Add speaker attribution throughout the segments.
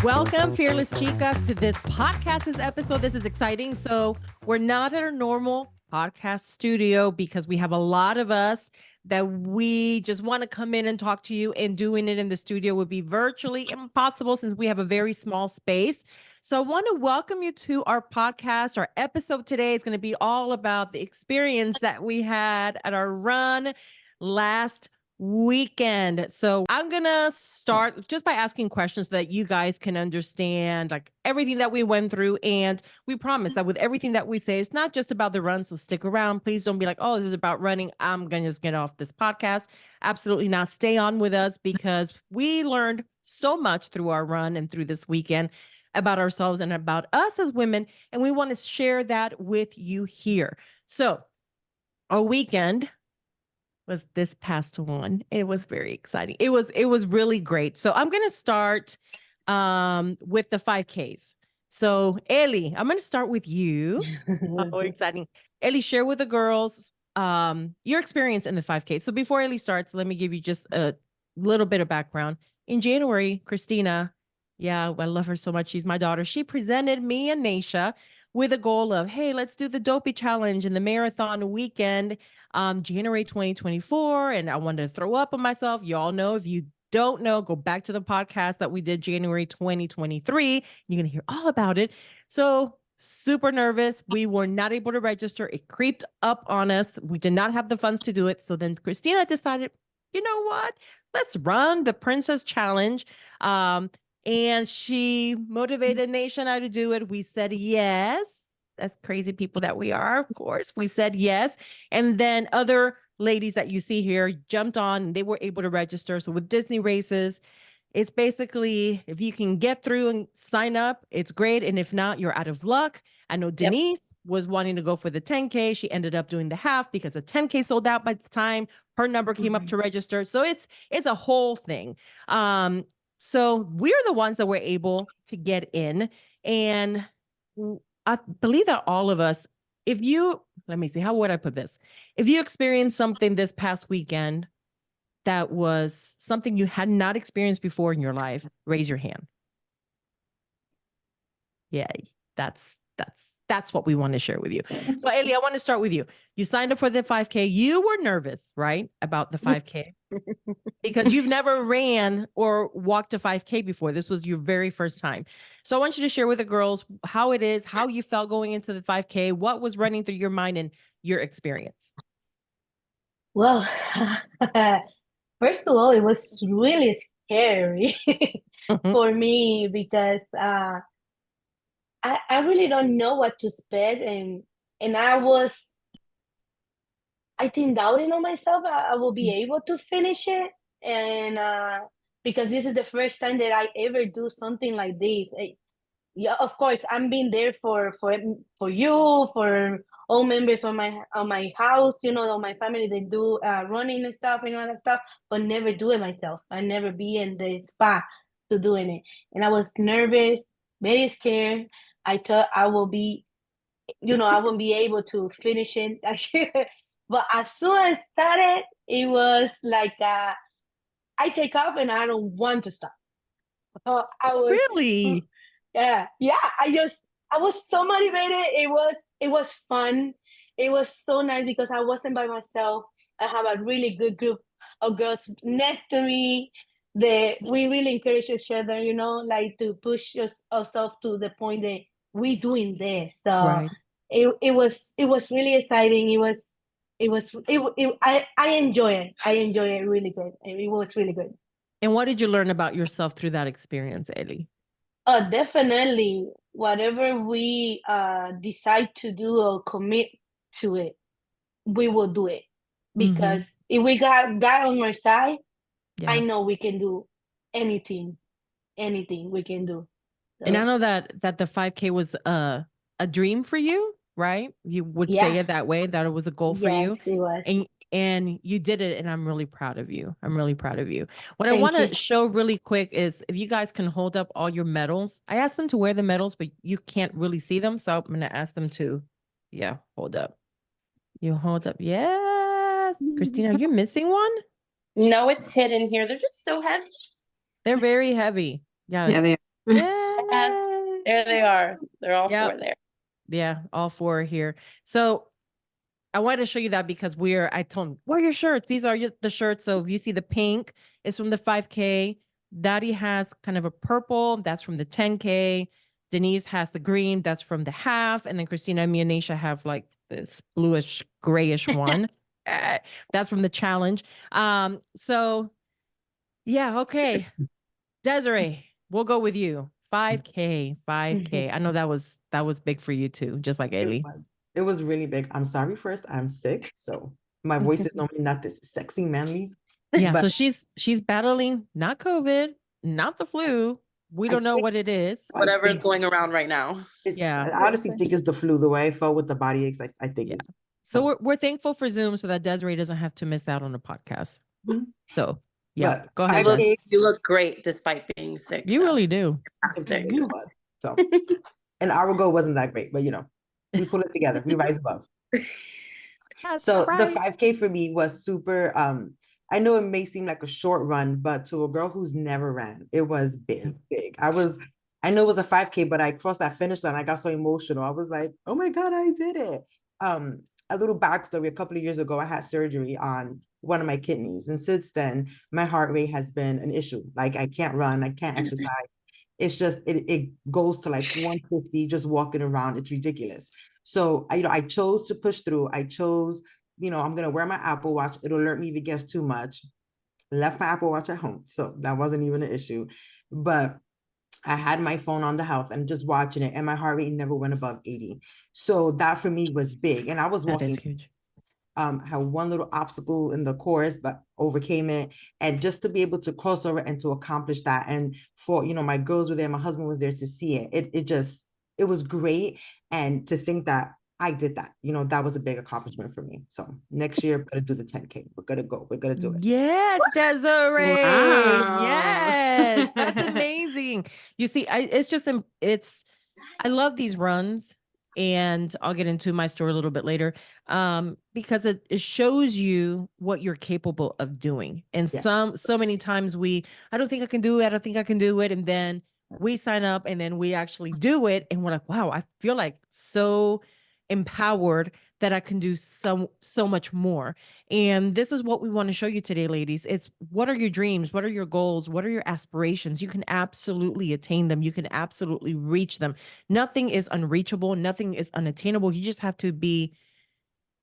Speaker 1: Welcome, Fearless Chicas, to this podcast's episode. This is exciting. So we're not at our normal podcast studio because we have a lot of us that we just want to come in and talk to you, and doing it in the studio would be virtually impossible since we have a very small space. So I want to welcome you to our podcast. Our episode today is going to be all about the experience that we had at our run last weekend. So I'm going to start just by asking questions so that you guys can understand like everything that we went through. And we promise that with everything that we say, it's not just about the run. So stick around. Please don't be like, oh, this is about running, I'm going to just get off this podcast. Absolutely not. Stay on with us because we learned so much through our run and through this weekend about ourselves and about us as women. And we want to share that with you here. So our weekend was this past one. It was very exciting. It was really great. So I'm going to start with the 5Ks. So Ellie, I'm going to start with you. Oh, exciting. Ellie, share with the girls your experience in the 5K. So before Ellie starts, let me give you just a little bit of background. In January, Christina, yeah, I love her so much. She's my daughter. She presented me and Naisha with a goal of, hey, let's do the Dopey Challenge in the marathon weekend, January 2024. And I wanted to throw up on myself. Y'all know, if you don't know, go back to the podcast that we did January 2023. You're going to hear all about it. So super nervous. We were not able to register. It creeped up on us. We did not have the funds to do it. So then Christina decided, you know what? Let's run the Princess Challenge. And she motivated Nation and I to do it. We said yes. That's crazy people that we are, of course. We said yes. And then other ladies that you see here jumped on and they were able to register. So with Disney Races, it's basically, if you can get through and sign up, it's great. And if not, you're out of luck. I know Denise was wanting to go for the 10K. She ended up doing the half because the 10K sold out by the time her number came up to register. So it's a whole thing. So we're the ones that were able to get in. And I believe that all of us, let me see, how would I put this? If you experienced something this past weekend that was something you had not experienced before in your life, raise your hand. Yeah, that's what we want to share with you. So Ellie, I want to start with you. You signed up for the 5K. You were nervous, right? About the 5K because you've never ran or walked a 5K before. This was your very first time. So I want you to share with the girls how it is, how you felt going into the 5K, what was running through your mind and your experience.
Speaker 2: Well, first of all, it was really scary for me because I really don't know what to expect, and I think doubting on myself I will be able to finish it, and because this is the first time that I ever do something like this. Yeah, of course, I'm being there for you, for all members of my house, on my family. They do running and stuff and all that stuff, but never do it myself. I never be in the spot to doing it, and I was nervous, very scared. I thought I will be, I won't be able to finish it. But as soon as I started, it was like I take off and I don't want to stop. I was
Speaker 1: Really?
Speaker 2: yeah. I was so motivated. It was fun. It was so nice because I wasn't by myself. I have a really good group of girls next to me. We really encourage each other, like to push ourselves to the point that we doing this. So
Speaker 1: Right.
Speaker 2: it was really exciting. I enjoy it. I enjoy it really good. It was really good.
Speaker 1: And what did you learn about yourself through that experience, Ellie?
Speaker 2: Definitely. Whatever we decide to do or commit to it, we will do it. Because if we got God on our side, I know we can do anything we can do. So,
Speaker 1: and I know that the 5K was a dream for you, right? You would say it that way, that it was a goal for you.
Speaker 2: Yes, it was.
Speaker 1: And you did it, and I'm really proud of you. I'm really proud of you. What I
Speaker 2: Thank
Speaker 1: want
Speaker 2: you.
Speaker 1: to show really quick is if you guys can hold up all your medals. I asked them to wear the medals, but you can't really see them. So I'm going to ask them to, hold up. You hold up. Yes. Christina, are you missing one?
Speaker 3: No, it's hidden here. They're just so heavy.
Speaker 1: They're very heavy.
Speaker 3: Yeah, they are.
Speaker 1: Yeah.
Speaker 3: There they are. They're all
Speaker 1: Yep.
Speaker 3: four there.
Speaker 1: Yeah, all four are here. So I wanted to show you that because I told them, wear your shirts. These are the shirts. So if you see the pink, it's from the 5K. Daddy has kind of a purple. That's from the 10K. Denise has the green. That's from the half. And then Christina and me and Nisha have like this bluish, grayish one. That's from the challenge. So yeah, okay. Desiree, we'll go with you. 5K, 5K. I know that was big for you too, just like Ailey.
Speaker 4: It was really big. I'm sorry first. I'm sick. So my voice is normally not this sexy, manly.
Speaker 1: Yeah,
Speaker 4: but
Speaker 1: so she's battling not COVID, not the flu. We don't know what it is.
Speaker 3: Whatever is going around right now.
Speaker 1: Yeah.
Speaker 4: I honestly think it's the flu. The way I felt with the body aches, I think
Speaker 1: Yeah.
Speaker 4: it's
Speaker 1: So we're thankful for Zoom so that Desiree doesn't have to miss out on the podcast.
Speaker 4: Mhm.
Speaker 1: So yeah,
Speaker 4: But
Speaker 1: go ahead.
Speaker 4: I
Speaker 1: Des.
Speaker 3: You look great despite being sick.
Speaker 1: You really do.
Speaker 3: Fantastic.
Speaker 4: So an hour ago wasn't that great, but we pull it together. We rise above.
Speaker 1: That's
Speaker 4: So the
Speaker 1: right.
Speaker 4: 5K for me was super. I know it may seem like a short run, but to a girl who's never ran, it was big. I know it was a 5K, but I crossed that finish line. I got so emotional. I was like, oh my God, I did it. A little backstory, a couple of years ago, I had surgery on one of my kidneys. And since then, my heart rate has been an issue. Like I can't run, I can't exercise. It's just, it goes to like 150 just walking around. It's ridiculous. So, I chose to push through. I chose, I'm going to wear my Apple Watch. It'll alert me if it gets too much. Left my Apple Watch at home. So that wasn't even an issue. But I had my phone on the house and just watching it, and my heart rate never went above 80. So that for me was big. And I was
Speaker 1: That
Speaker 4: walking.
Speaker 1: is huge.
Speaker 4: Had one little obstacle in the course, but overcame it. And just to be able to cross over and to accomplish that. And for, my girls were there, my husband was there to see it. It was great. And to think that I did that, that was a big accomplishment for me. So next year, we're going to do the 10K. We're going to go. We're going to do it.
Speaker 1: Yes, Desiree.
Speaker 3: Wow.
Speaker 1: Yes, that's amazing. You see, I love these runs, and I'll get into my story a little bit later, because it shows you what you're capable of doing. And
Speaker 4: Yeah.
Speaker 1: so many times I don't think I can do it. I don't think I can do it. And then we sign up and then we actually do it. And we're like, wow, I feel like so empowered that I can do so much more. And this is what we want to show you today, ladies. It's what are your dreams? What are your goals? What are your aspirations? You can absolutely attain them. You can absolutely reach them. Nothing is unreachable. Nothing is unattainable. You just have to be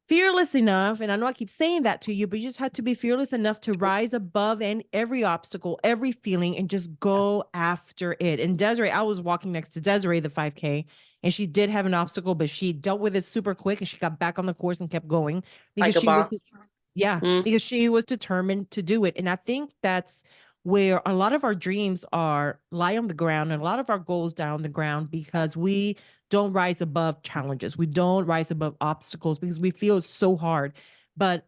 Speaker 1: fearless enough. And I know I keep saying that to you, but you just have to be fearless enough to rise above every obstacle, every feeling, and just go after it. And Desiree, I was walking next to Desiree, the 5K, and she did have an obstacle, but she dealt with it super quick and she got back on the course and kept going because
Speaker 3: Like a boss.
Speaker 1: because she was determined to do it. And I think that's where a lot of our dreams lie on the ground, and a lot of our goals down on the ground, because we don't rise above challenges. We don't rise above obstacles because we feel it's so hard. But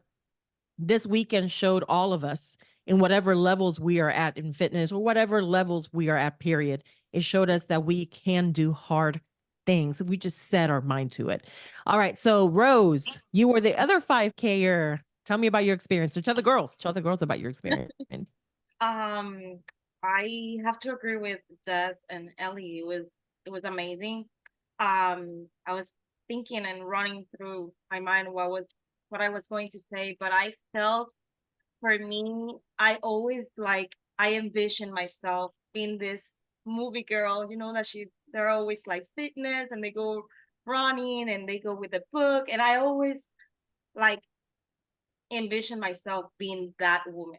Speaker 1: this weekend showed all of us, in whatever levels we are at in fitness or whatever levels we are at, period, it showed us that we can do hard things if we just set our mind to it. All right. So Rose, you were the other 5K-er. Tell me about your experience. Or tell the girls about your experience.
Speaker 5: I have to agree with Des and Ellie. It was amazing. I was thinking and running through my mind what I was going to say, but I felt, for me, I always I envision myself being this movie girl, that they're always like fitness and they go running and they go with a book, and I always envision myself being that woman,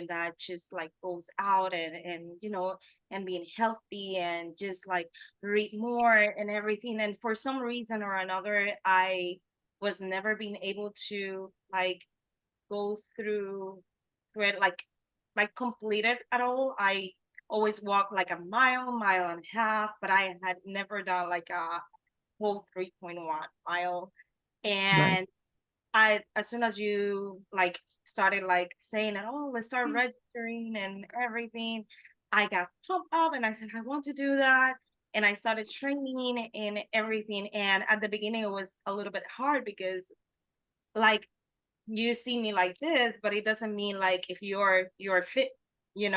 Speaker 5: that just goes out and being healthy and just read more and everything. And for some reason or another, I was never being able to go through it, complete it at all. I always walk a mile and a half, but I had never done a whole 3.1 mile. And as soon as you started saying it, oh, let's start registering and everything, I got pumped up and I said, I want to do that. And I started training and everything. And at the beginning, it was a little bit hard because you see me like this, but it doesn't mean if you're fit, and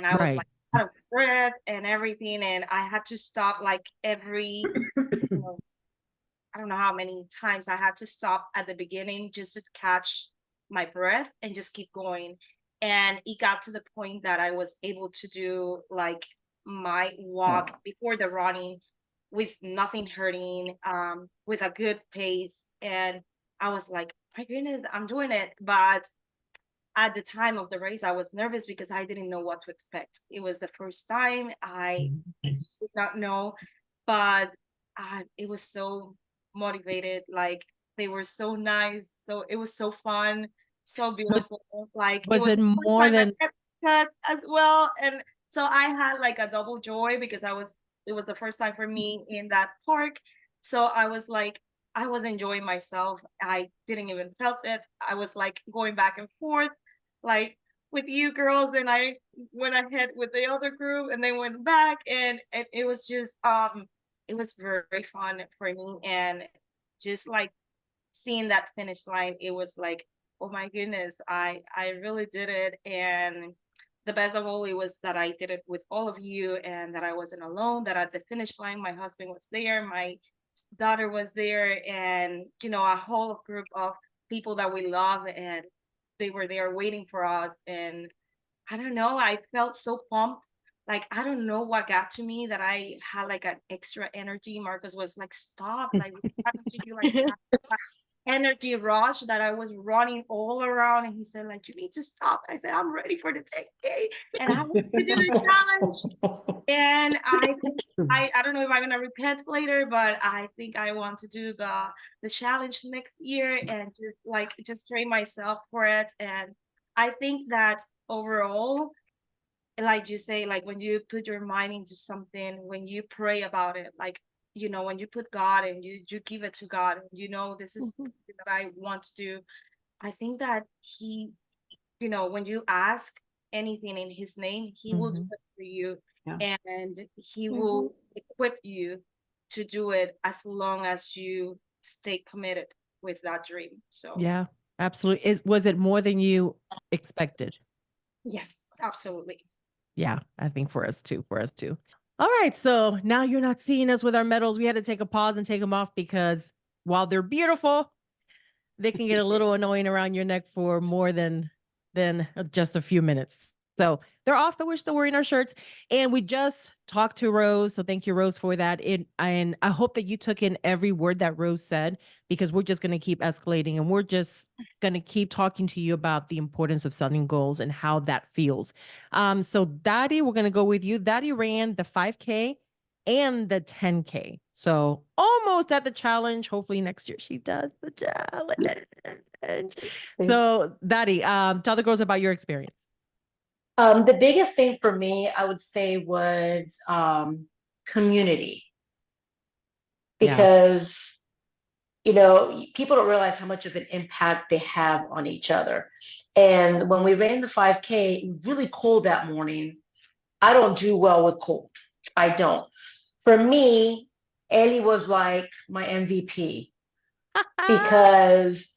Speaker 5: I was out of breath and everything. And I had to stop like every, I don't know how many times I had to stop at the beginning just to catch my breath and just keep going. And it got to the point that I was able to do like my walk before the running with nothing hurting, with a good pace. And I was like, my goodness, I'm doing it. But at the time of the race, I was nervous because I didn't know what to expect. It was the first time. I did not know, but it was so motivated. Like they were so nice. So it was so fun, so beautiful. Like
Speaker 1: Was it
Speaker 5: the first
Speaker 1: more
Speaker 5: time I
Speaker 1: than
Speaker 5: got cut as well. And so I had like a double joy because it was the first time for me in that park. So I was like, I was enjoying myself. I didn't even felt it. I was like going back and forth, like with you girls, and I went ahead with the other group and they went back, and it was just it was very fun for me. And just like seeing that finish line, it was like, oh my goodness, I really did it. And the best of all, it was that I did it with all of you and that I wasn't alone, that at the finish line my husband was there, my daughter was there, and a whole group of people that we love, and they were there waiting for us. And I don't know, I felt so pumped. Like I don't know what got to me that I had like an extra energy. Marcus was like, stop, like why don't you do like that energy rush that I was running all around. And he said, like, you need to stop. I said, I'm ready for the 10K and I want to do the challenge. And I don't know if I'm gonna repent later, but I think I want to do the challenge next year and just train myself for it. And I think that overall, like you say, like when you put your mind into something, when you pray about it, like when you put God and you give it to God, and this is something that I want to do. I think that he, when you ask anything in his name, he will do it for you.
Speaker 4: Yeah.
Speaker 5: And he will equip you to do it as long as you stay committed with that dream. So
Speaker 1: Yeah, absolutely. Was it more than you expected?
Speaker 5: yes, absolutely.
Speaker 1: Yeah, I think for us too. All right. So now you're not seeing us with our medals. We had to take a pause and take them off because while they're beautiful, they can get a little annoying around your neck for more than just a few minutes. So they're off, but we're still wearing our shirts. And we just talked to Rose. So thank you, Rose, for that. And I hope that you took in every word that Rose said, because we're just going to keep escalating and we're just going to keep talking to you about the importance of setting goals and how that feels. So Daddy, we're going to go with you. Daddy ran the 5K and the 10K. So almost at the challenge. Hopefully next year she does the challenge. So Daddy, tell the girls about your experience.
Speaker 6: The biggest thing for me, I would say, was community. Because, people don't realize how much of an impact they have on each other. And when we ran the 5K, it was really cold that morning. I don't do well with cold. I don't. For me, Ellie was like my MVP because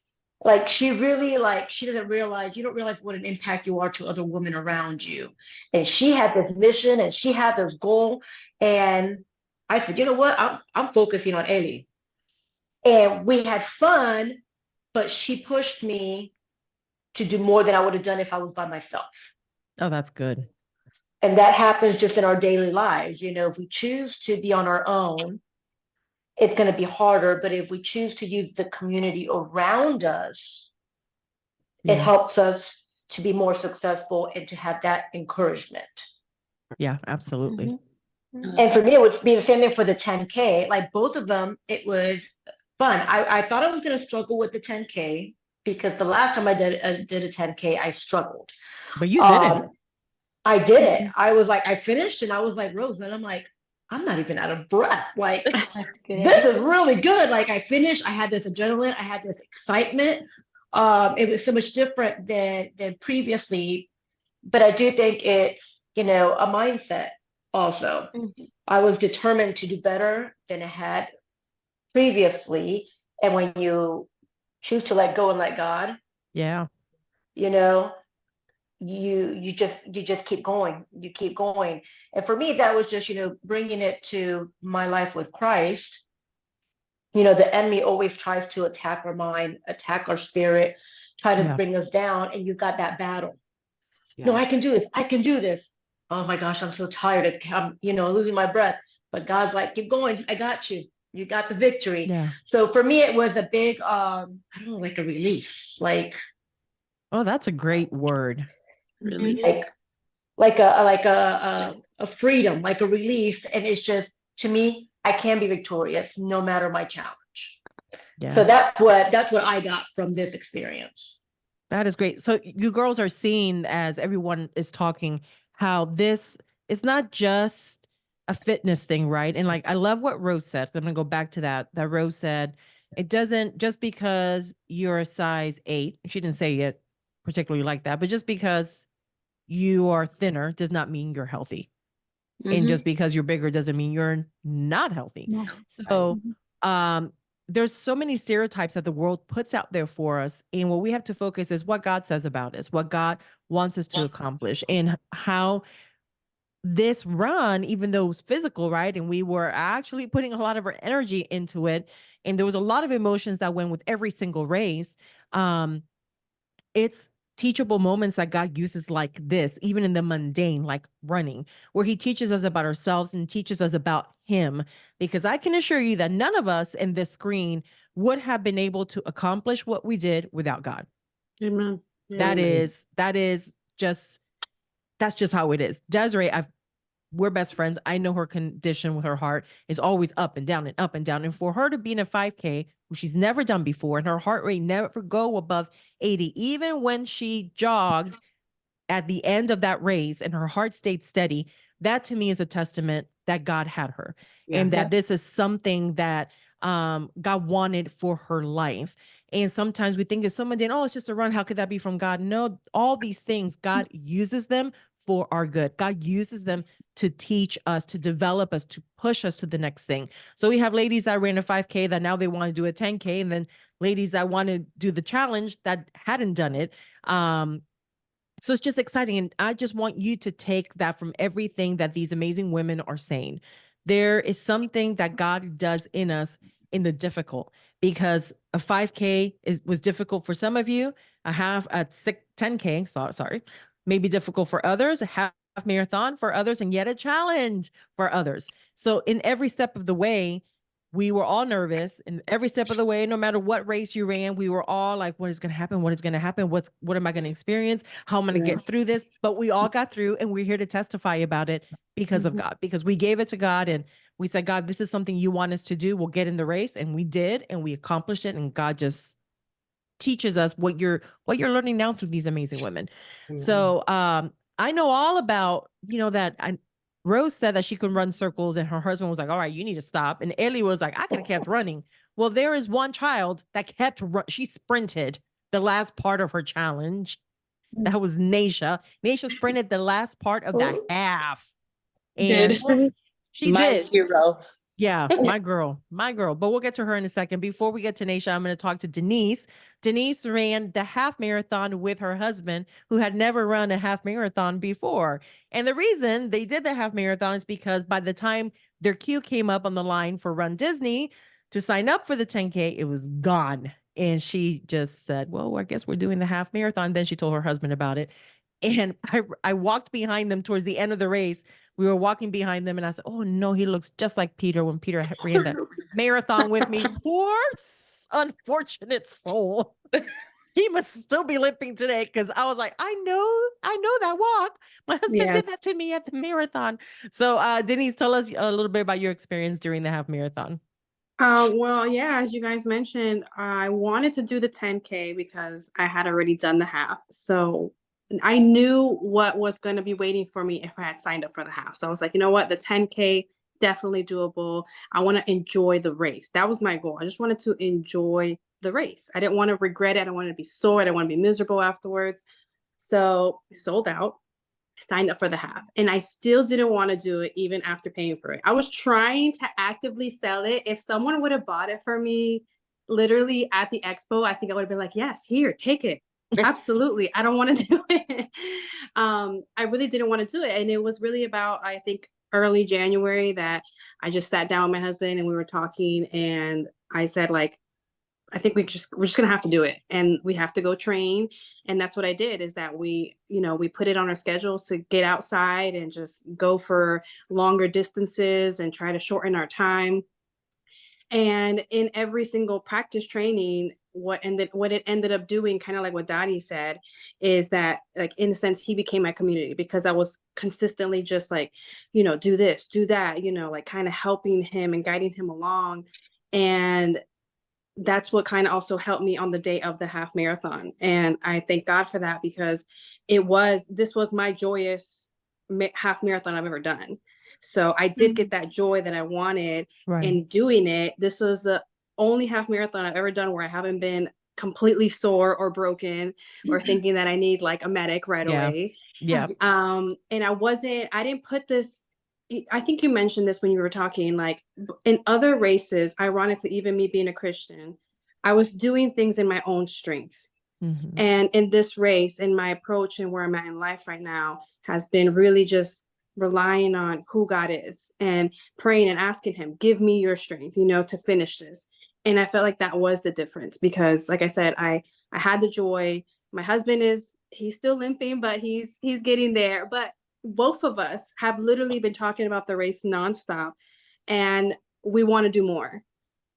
Speaker 6: she really she doesn't realize, you don't realize what an impact you are to other women around you. And she had this mission and she had this goal. And I said, you know what? I'm focusing on Ellie. And we had fun, but she pushed me to do more than I would have done if I was by myself.
Speaker 1: Oh, that's good.
Speaker 6: And that happens just in our daily lives. If we choose to be on our own, it's going to be harder. But if we choose to use the community around us, it helps us to be more successful and to have that encouragement.
Speaker 1: Yeah, absolutely.
Speaker 6: And for me, it would be the same thing for the 10K. Like both of them, it was fun. I thought I was going to struggle with the 10K because the last time I did a 10K, I struggled.
Speaker 1: But you did it.
Speaker 6: I did it. I was like, I finished and I was like, Rose, and I'm like, I'm not even out of breath. Like, this is really good. Like I finished, I had this adrenaline, I had this excitement. It was so much different than previously, but I do think it's, a mindset also. I was determined to do better than I had previously. And when you choose to let go and let God, you just keep going. You keep going. And for me, that was just, bringing it to my life with Christ. The enemy always tries to attack our mind, attack our spirit, try to
Speaker 1: Yeah.
Speaker 6: bring us down, and you've got that battle.
Speaker 4: Yeah.
Speaker 6: No, I can do this. I can do this. Oh my gosh, I'm so tired. I'm, losing my breath. But God's like, keep going. I got you. You got the victory.
Speaker 1: Yeah.
Speaker 6: So for me, it was a big, I don't know, like a release, like,
Speaker 1: Oh, that's a great word.
Speaker 3: Really?
Speaker 6: like a freedom, like a release. And it's just, to me, I can be victorious no matter my challenge.
Speaker 1: Yeah.
Speaker 6: So that's what I got from this experience.
Speaker 1: That is great. So you girls are seeing, as everyone is talking, how this is not just a fitness thing, right? And like, I love what Rose said. I'm going to go back to that Rose said, it doesn't, just because you're a size 8, she didn't say it particularly like that, but just because you are thinner does not mean you're healthy. And just because you're bigger doesn't mean you're not healthy.
Speaker 2: No.
Speaker 1: So, there's so many stereotypes that the world puts out there for us. And what we have to focus is what God says about us, what God wants us to accomplish, and how this run, even though it was physical, right? And we were actually putting a lot of our energy into it. And there was a lot of emotions that went with every single race. It's teachable moments that God uses like this, even in the mundane, like running, where he teaches us about ourselves and teaches us about him. Because I can assure you that none of us in this screen would have been able to accomplish what we did without God.
Speaker 7: Amen.
Speaker 1: That is just, that's just how it is. Desiree, we're best friends. I know her condition with her heart is always up and down and up and down. And for her to be in a 5K, which she's never done before, and her heart rate never go above 80, even when she jogged at the end of that race and her heart stayed steady, that to me is a testament that God had her, and that this is something that God wanted for her life. And sometimes we think it's so mundane, oh, it's just a run. How could that be from God? No, all these things, God uses them for our good. God uses them to teach us, to develop us, to push us to the next thing. So we have ladies that ran a 5K that now they want to do a 10K, and then ladies that want to do the challenge that hadn't done it. So it's just exciting. And I just want you to take that from everything that these amazing women are saying. There is something that God does in us in the difficult, because a 5K was difficult for some of you, a 10K, sorry, may be difficult for others, a half marathon for others, and yet a challenge for others. So in every step of the way, we were all nervous. And every step of the way, no matter what race you ran, we were all like, what is going to happen? What is going to happen? What am I going to experience? How am I going to get through this? But we all got through, and we're here to testify about it because of God, because we gave it to God. And we said, God, this is something you want us to do. We'll get in the race. And we did, and we accomplished it. And God just teaches us what you're learning now through these amazing women. So, I know all about, that Rose said that she could run circles, and her husband was like, all right, you need to stop. And Ellie was like, I could have kept running. Well, there is one child that she sprinted the last part of her challenge. That was Naisha. Naisha sprinted the last part of that half. And she
Speaker 3: My
Speaker 1: did.
Speaker 3: hero.
Speaker 1: Yeah, my girl. But we'll get to her in a second. Before we get to Naisha, I'm going to talk to Denise. Denise ran the half marathon with her husband, who had never run a half marathon before. And the reason they did the half marathon is because by the time their queue came up on the line for Run Disney to sign up for the 10K, it was gone. And she just said, well, I guess we're doing the half marathon. Then she told her husband about it. And I walked behind them towards the end of the race. We were walking behind them, and I said, oh no, he looks just like Peter when Peter ran the marathon with me. Poor unfortunate soul. He must still be limping today, because I was like, I know that walk. My husband did that to me at the marathon. So Denise, tell us a little bit about your experience during the half marathon.
Speaker 7: Well, yeah, as you guys mentioned, I wanted to do the 10K because I had already done the half. So I knew what was going to be waiting for me if I had signed up for the half. So I was like, you know what, the 10K, definitely doable. I want to enjoy the race. That was my goal. I just wanted to enjoy the race. I didn't want to regret it. I didn't want to be sore. I didn't want to be miserable afterwards. So I sold out, signed up for the half, and I still didn't want to do it even after paying for it. I was trying to actively sell it. If someone would have bought it for me literally at the expo, I think I would have been like, yes, here, take it. Absolutely. I don't want to do it. I really didn't want to do it. And it was really about, I think, early January that I just sat down with my husband and we were talking, and I said, like, I think we're just gonna have to do it, and we have to go train. And that's what I did, is that we put it on our schedules to get outside and just go for longer distances and try to shorten our time. And in every single practice training, what it ended up doing, kind of like what Dottie said, is that, like, in a sense, he became my community, because I was consistently just like, do this, do that, like kind of helping him and guiding him along. And that's what kind of also helped me on the day of the half marathon. And I thank God for that, because this was my joyous half marathon I've ever done. So I did get that joy that I wanted in doing it. This was the only half marathon I've ever done where I haven't been completely sore or broken or thinking that I need like a medic right away.
Speaker 1: Yeah.
Speaker 7: And I didn't put this, I think you mentioned this when you were talking, like in other races, ironically, even me being a Christian, I was doing things in my own strength.
Speaker 1: Mm-hmm.
Speaker 7: And in this race, in my approach and where I'm at in life right now, has been really just relying on who God is and praying and asking him, give me your strength, to finish this. And I felt like that was the difference, because like I said, I had the joy. My husband he's still limping, but he's getting there. But both of us have literally been talking about the race nonstop, and we want to do more.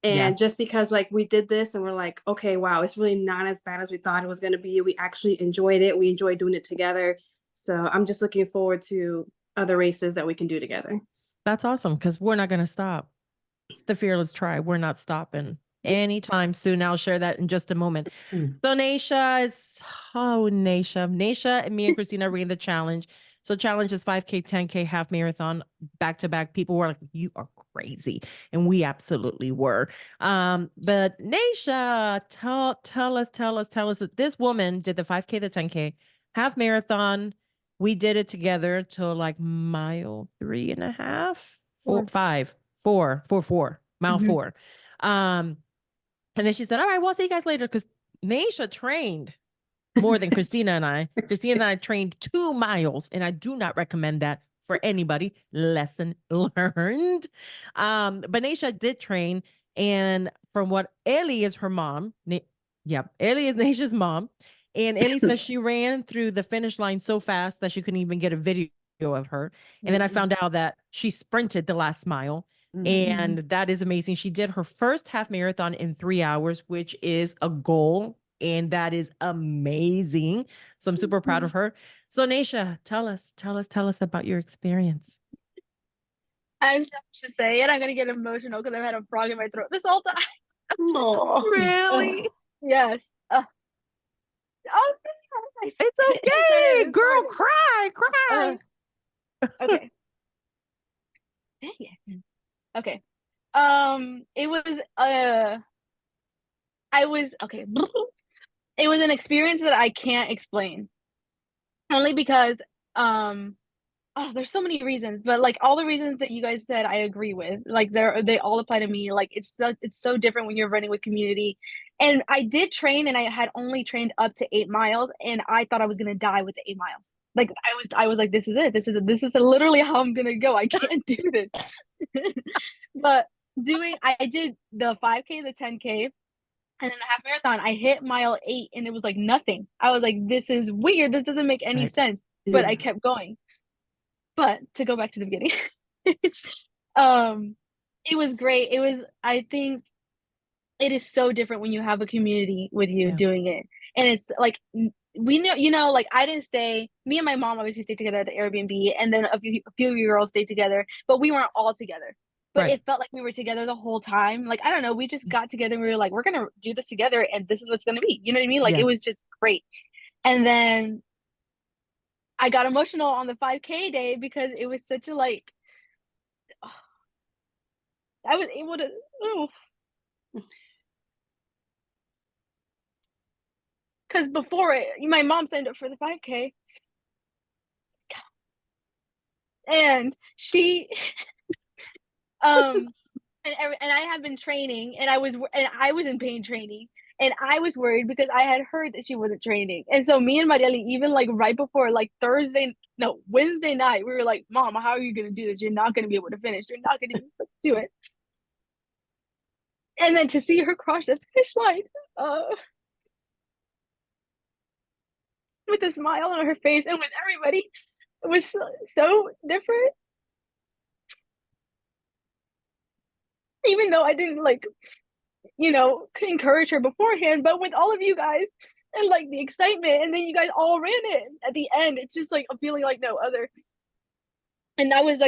Speaker 7: And just because like we did this and we're like, okay, wow, it's really not as bad as we thought it was going to be. We actually enjoyed it. We enjoyed doing it together. So I'm just looking forward to other races that we can do together.
Speaker 1: That's awesome, because we're not going to stop. It's the Fearless Tribe. We're not stopping anytime soon. I'll share that in just a moment. So Naisha and me and Christina ran the challenge. So challenge is 5K, 10K, half marathon, back to back. People were like, you are crazy. And we absolutely were. But Naisha, tell us that this woman did the 5K, the 10K, half marathon. We did it together till like mile 3.5, 4, mile 4. And then she said, all right, well, I'll see you guys later. Because Naisha trained more than Christina and I. Christina and I trained 2 miles, and I do not recommend that for anybody. Lesson learned. But Naisha did train. And from what Ellie is her mom. Ellie is Naisha's mom. And Ellie says she ran through the finish line so fast that she couldn't even get a video of her. And then I found out that she sprinted the last mile. And that is amazing. She did her first half marathon in 3 hours, which is a goal. And that is amazing. So I'm super proud of her. So Naisha, tell us about your experience.
Speaker 8: I just have to say it. I'm going to get emotional because I've had a frog in my throat this whole time.
Speaker 3: Oh,
Speaker 1: Really?
Speaker 8: Yes.
Speaker 1: It's okay, girl. Cry.
Speaker 8: Okay. Dang it. Okay. It was an experience that I can't explain. Only because there's so many reasons, but like all the reasons that you guys said I agree with. Like they all apply to me. Like it's so different when you're running with community. And I did train, and I had only trained up to 8 miles, and I thought I was gonna die with the 8 miles. Like I was like, this is it. This is literally how I'm gonna go. I can't do this. But I did the 5K, the 10K, and then the half marathon. I hit mile 8, and it was like nothing. I was like, this is weird. This doesn't make any sense. But I kept going. But to go back to the beginning, it was great. I think it is so different when you have a community with you doing it. And it's like, we know, like I didn't stay, me and my mom obviously stayed together at the Airbnb, and then a few girls stayed together, but we weren't all together. But it felt like we were together the whole time. Like, I don't know, we just got together and we were like, we're going to do this together, and this is what's going to be. You know what I mean? Like, it was just great. And then I got emotional on the 5K day because it was such a like, I was able to, because before it, my mom signed up for the 5K, and she, and I had been training, and I was in pain training, And I was worried because I had heard that she wasn't training. And so me and Marieli, even like right before like Wednesday night, we were like, Mom, how are you going to do this? You're not going to be able to finish. You're not going to be able to do it. And then to see her cross the finish line with a smile on her face and with everybody, it was so different. Even though I didn't like, encourage her beforehand, but with all of you guys and like the excitement, and then you guys all ran it at the end, it's just like a feeling like no other. And that was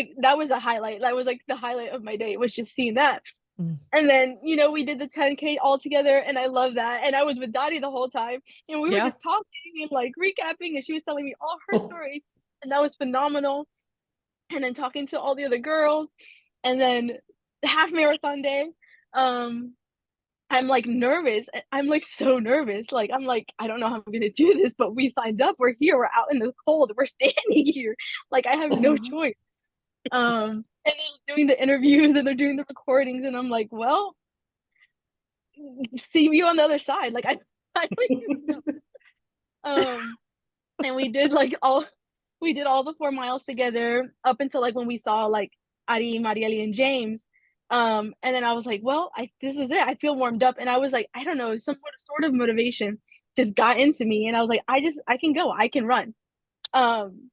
Speaker 8: a highlight. That was like the highlight of my day, was just seeing that. And then, we did the 10K all together, and I love that. And I was with Dottie the whole time, and we were just talking and like recapping, and she was telling me all her stories, and that was phenomenal. And then talking to all the other girls, and then the half marathon day, I'm like nervous. I'm like so nervous. Like, I'm like, I don't know how I'm gonna do this, but we signed up. We're here. We're out in the cold. We're standing here. Like, I have no choice. And then doing the interviews, and they're doing the recordings, and I'm like, well, see you on the other side. Like, I don't even know. And we did all the 4 miles together up until like when we saw like Ari, Marieli, and James. And then I was like, well, this is it. I feel warmed up. And I was like, I don't know, some sort of motivation just got into me. And I was like, I can go, I can run. And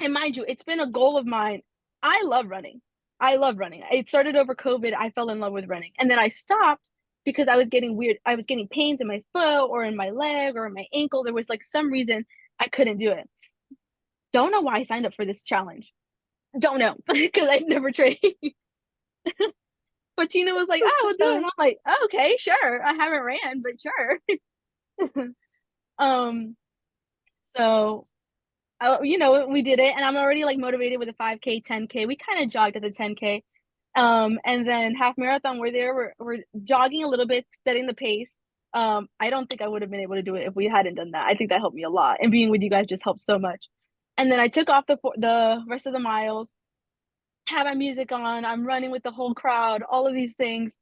Speaker 8: mind you, it's been a goal of mine. I love running. It started over COVID. I fell in love with running. And then I stopped because I was getting pains in my foot or in my leg or in my ankle. There was like some reason I couldn't do it. Don't know why I signed up for this challenge. Don't know, because I've never trained. But Tina was like, oh, we'll do it. And I'm like, oh, okay, sure. I haven't ran, but sure. So we did it, and I'm already like motivated with the 5K, 10K. We kind of jogged at the 10K. And then half marathon, we're jogging a little bit, setting the pace. I don't think I would have been able to do it if we hadn't done that. I think that helped me a lot, and being with you guys just helped so much. And then I took off the rest of the miles, had my music on, I'm running with the whole crowd, all of these things.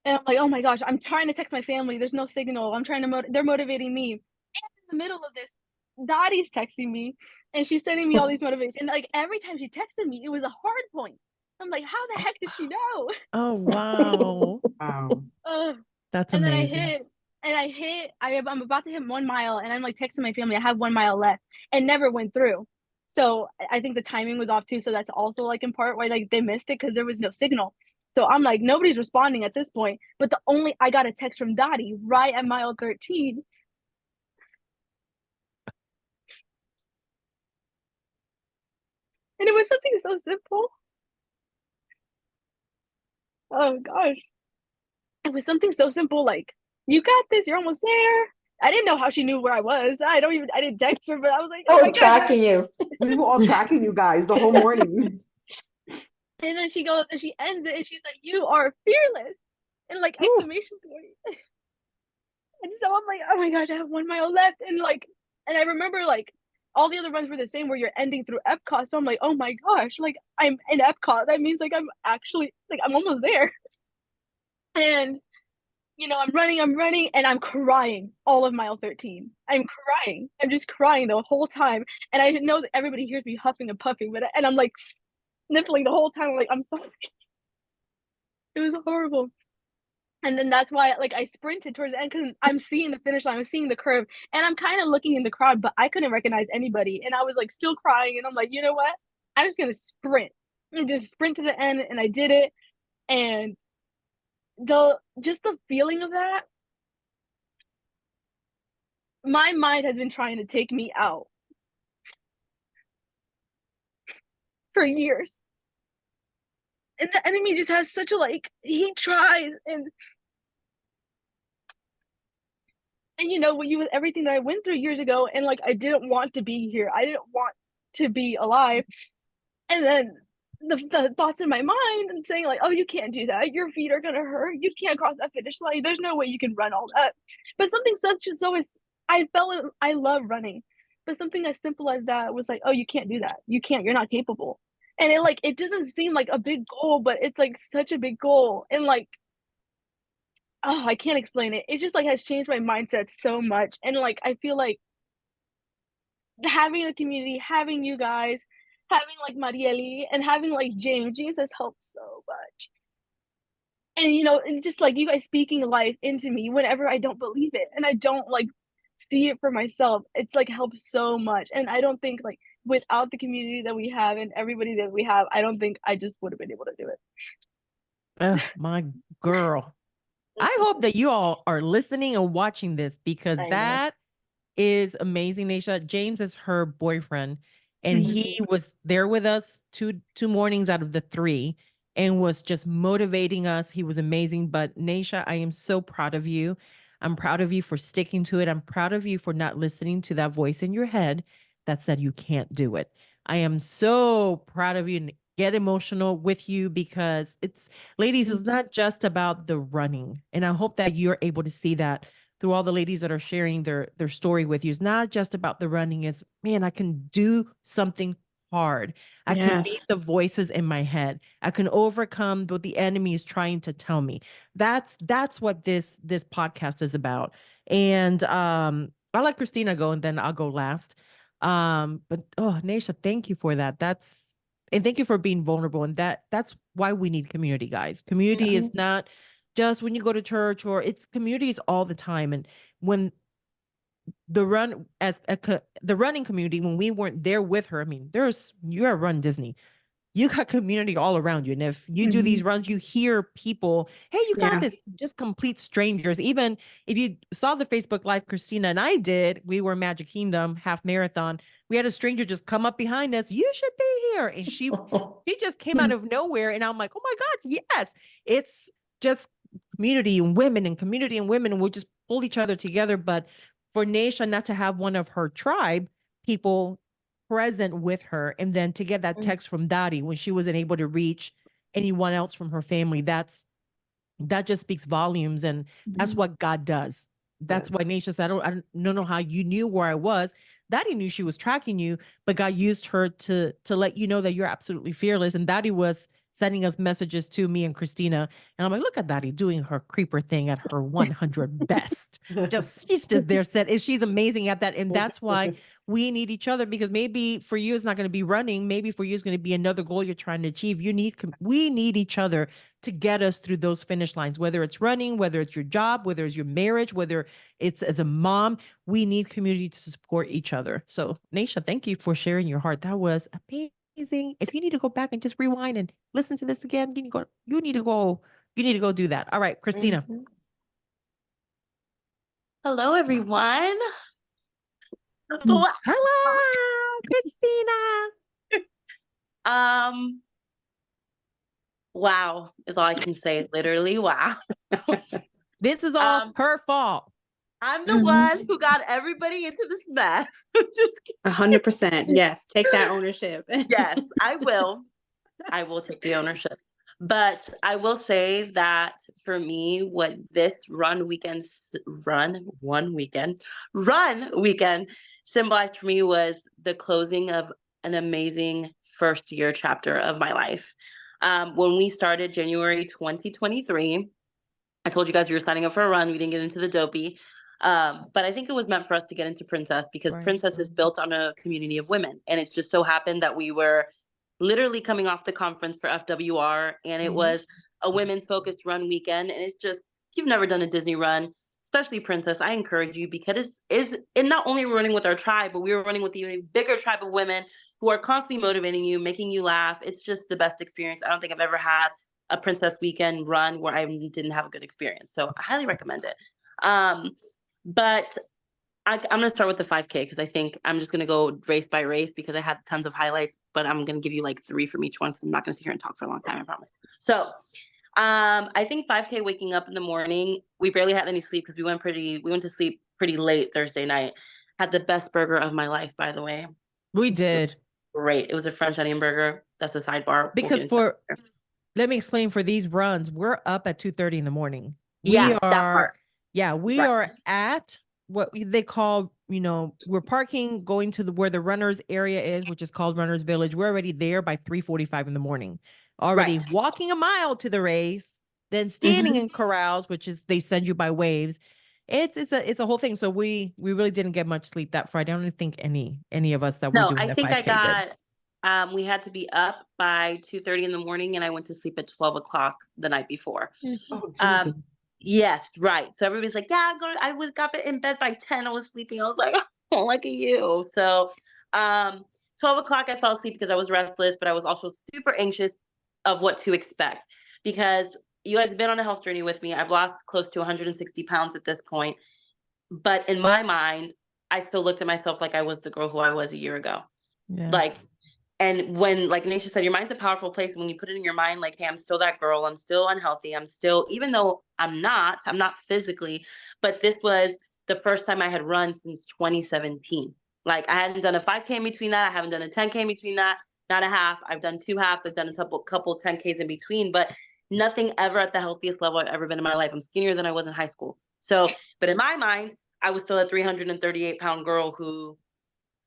Speaker 8: And I'm like, oh my gosh, I'm trying to text my family. There's no signal. I'm trying to, they're motivating me. And in the middle of this, Dottie's texting me, and she's sending me all these motivations. Like, every time she texted me, it was a hard point. I'm like, how the heck does she know?
Speaker 1: Oh, wow.
Speaker 4: Wow.
Speaker 1: That's
Speaker 8: and
Speaker 1: amazing.
Speaker 8: Then I'm about to hit 1 mile, and I'm like texting my family, I have 1 mile left, and never went through. So I think the timing was off too. So that's also like in part why like they missed it, because there was no signal. So I'm like, nobody's responding at this point. But I got a text from Dottie right at mile 13. And it was something so simple. Oh gosh. It was something so simple, like, you got this, you're almost there. I didn't know how she knew where I was. I didn't text her, but I was like, oh my God.
Speaker 6: Tracking you.
Speaker 4: We were all tracking you guys the whole morning.
Speaker 8: And then she goes, and she ends it, and she's like, you are fearless. And like, exclamation point. And so I'm like, oh my gosh, I have 1 mile left. And I remember like all the other runs were the same, where you're ending through Epcot. So I'm like, oh my gosh, like, I'm in Epcot. That means like I'm actually, like, I'm almost there. And I'm running, and I'm crying all of mile 13. I'm crying. I'm just crying the whole time. And I know that everybody hears me huffing and puffing, and I'm like sniffling the whole time. I'm like, I'm sorry. It was horrible. And then that's why like I sprinted towards the end, because I'm seeing the finish line, I'm seeing the curve, and I'm kind of looking in the crowd, but I couldn't recognize anybody. And I was like still crying, and I'm like, you know what? I'm just gonna sprint. And just sprint to the end, and I did it. And the feeling of that, my mind has been trying to take me out for years. And the enemy just has such a he tries, and with everything that I went through years ago, and like I didn't want to be here. I didn't want to be alive. And then the thoughts in my mind and saying like, oh, you can't do that. Your feet are gonna hurt. You can't cross that finish line. There's no way you can run all that. But something such as I love running. But something as simple as that was like, oh, you can't do that. You can't. You're not capable. And it doesn't seem like a big goal, but it's like such a big goal. And like I can't explain it. It just like has changed my mindset so much. And like I feel like having a community, having you guys, having like Marieli and having like James has helped so much. And and just like you guys speaking life into me whenever I don't believe it and I don't like see it for myself. It's like helped so much. And I don't think like without the community that we have and everybody that we have, I don't think I just would have been able to do it.
Speaker 1: Oh, my girl. I hope that you all are listening and watching this because
Speaker 2: I know.
Speaker 1: that is amazing, Naisha. James is her boyfriend, and
Speaker 8: Mhm.
Speaker 1: he was there with us two mornings out of the 3 and was just motivating us. He was amazing. But Naisha, I am so proud of you. I'm proud of you for sticking to it. I'm proud of you for not listening to that voice in your head that said you can't do it. I am so proud of you and get emotional with you because ladies, it's not just about the running. And I hope that you're able to see that through all the ladies that are sharing their story with you. It's not just about the running. It's, man, I can do something hard. I can beat
Speaker 7: Yes.
Speaker 1: the voices in my head. I can overcome what the enemy is trying to tell me. That's what this podcast is about. And I'll let Christina go and then I'll go last. But Naisha, thank you for that. And thank you for being vulnerable. And that's why we need community, guys. Community is not just when you go to church, or it's communities all the time. And when the running community, when we weren't there with her, I mean, you're at Run Disney. You got community all around you. And if you do these runs, you hear people, hey, you got
Speaker 7: Yeah.
Speaker 1: this, just complete strangers. Even if you saw the Facebook Live Christina and I did, we were Magic Kingdom half marathon. We had a stranger just come up behind us. You should be here. And she just came out of nowhere. And I'm like, oh my God, yes. It's just community and women and community and women. And we'll just pull each other together. But for Naisha not to have one of her tribe people present with her, and then to get that text from Dottie when she wasn't able to reach anyone else from her family, that just speaks volumes. And that's what God does. That's
Speaker 4: Yes.
Speaker 1: why Naisha said, I don't know how you knew where I was. Dottie knew she was tracking you, but God used her to let you know that you're absolutely fearless. And Dottie was sending us messages to me and Christina. And I'm like, look at Dottie doing her creeper thing at her 100 best. She's just there said, and she's amazing at that. And that's why we need each other, because maybe for you, it's not going to be running. Maybe for you, it's going to be another goal you're trying to achieve. We need each other to get us through those finish lines, whether it's running, whether it's your job, whether it's your marriage, whether it's as a mom. We need community to support each other. So Naisha, thank you for sharing your heart. That was amazing. If you need to go back and just rewind and listen to this again, you need to go do that. All right, Christina.
Speaker 3: Hello, everyone.
Speaker 1: Hello, Christina.
Speaker 3: Wow is all I can say. Literally, wow.
Speaker 1: This is all her fault.
Speaker 3: I'm the one who got everybody into this mess. Just
Speaker 7: 100%. Yes. Take that ownership.
Speaker 3: yes, I will. I will take the ownership. But I will say that for me, what this run weekend symbolized for me was the closing of an amazing first year chapter of my life. When we started January 2023, I told you guys we were signing up for a run. We didn't get into the dopey. But I think it was meant for us to get into Princess, because
Speaker 1: Right.
Speaker 3: Princess is built on a community of women. And it just so happened that we were literally coming off the conference for FWR, and it was a women's focused run weekend. And it's just, if you've never done a Disney run, especially Princess, I encourage you, because and not only we're running with our tribe, but we were running with the bigger tribe of women who are constantly motivating you, making you laugh. It's just the best experience. I don't think I've ever had a Princess weekend run where I didn't have a good experience. So I highly recommend it. But I'm going to start with the 5K, because I think I'm just going to go race by race, because I had tons of highlights, but I'm going to give you like 3 from each one. So I'm not going to sit here and talk for a long time, I promise. So I think 5K, waking up in the morning, we barely had any sleep, because we went to sleep pretty late Thursday night. Had the best burger of my life, by the way.
Speaker 1: We did.
Speaker 3: Great. It was a French onion burger. That's a sidebar.
Speaker 1: Because let me explain, for these runs, we're up at 2:30 in the morning. We
Speaker 3: that
Speaker 1: are
Speaker 3: part.
Speaker 1: at what they call, we're parking, going to where the runners area is, which is called Runners Village. We're already there by 3:45 in the morning, already walking a mile to the race, then standing in corrals, which is they send you by waves. It's a whole thing. So we really didn't get much sleep that Friday. I don't think any of us that were
Speaker 3: No,
Speaker 1: doing
Speaker 3: I
Speaker 1: the
Speaker 3: think I
Speaker 1: 5K did.
Speaker 3: got, we had to be up by 2:30 in the morning, and I went to sleep at 12 o'clock the night before.
Speaker 4: Oh, Jesus.
Speaker 3: Yes, right. So everybody's like, yeah, I got in bed by 10. I was sleeping. I was like, oh, look at you. So 12 o'clock, I fell asleep because I was restless, but I was also super anxious of what to expect, because you guys have been on a health journey with me. I've lost close to 160 pounds at this point. But in my mind, I still looked at myself like I was the girl who I was a year ago.
Speaker 1: Yeah.
Speaker 3: Like, and when, like Naisha said, your mind's a powerful place. When you put it in your mind, like, hey, I'm still that girl. I'm still unhealthy. I'm still, even though I'm not physically, but this was the first time I had run since 2017. Like, I hadn't done a 5K in between that. I haven't done a 10K in between that. Not a half. I've done 2 halves. I've done a couple 10Ks in between, but nothing ever at the healthiest level I've ever been in my life. I'm skinnier than I was in high school. So, but in my mind, I was still a 338-pound girl who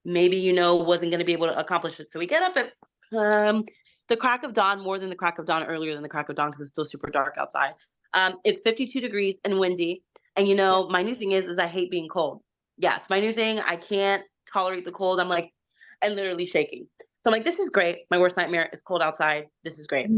Speaker 3: maybe, wasn't going to be able to accomplish it. So we get up at the crack of dawn, more than the crack of dawn, earlier than the crack of dawn, because it's still super dark outside. It's 52 degrees and windy. And, my new thing is I hate being cold. Yeah, it's my new thing. I can't tolerate the cold. I'm literally shaking. So I'm like, this is great. My worst nightmare is cold outside. This is great.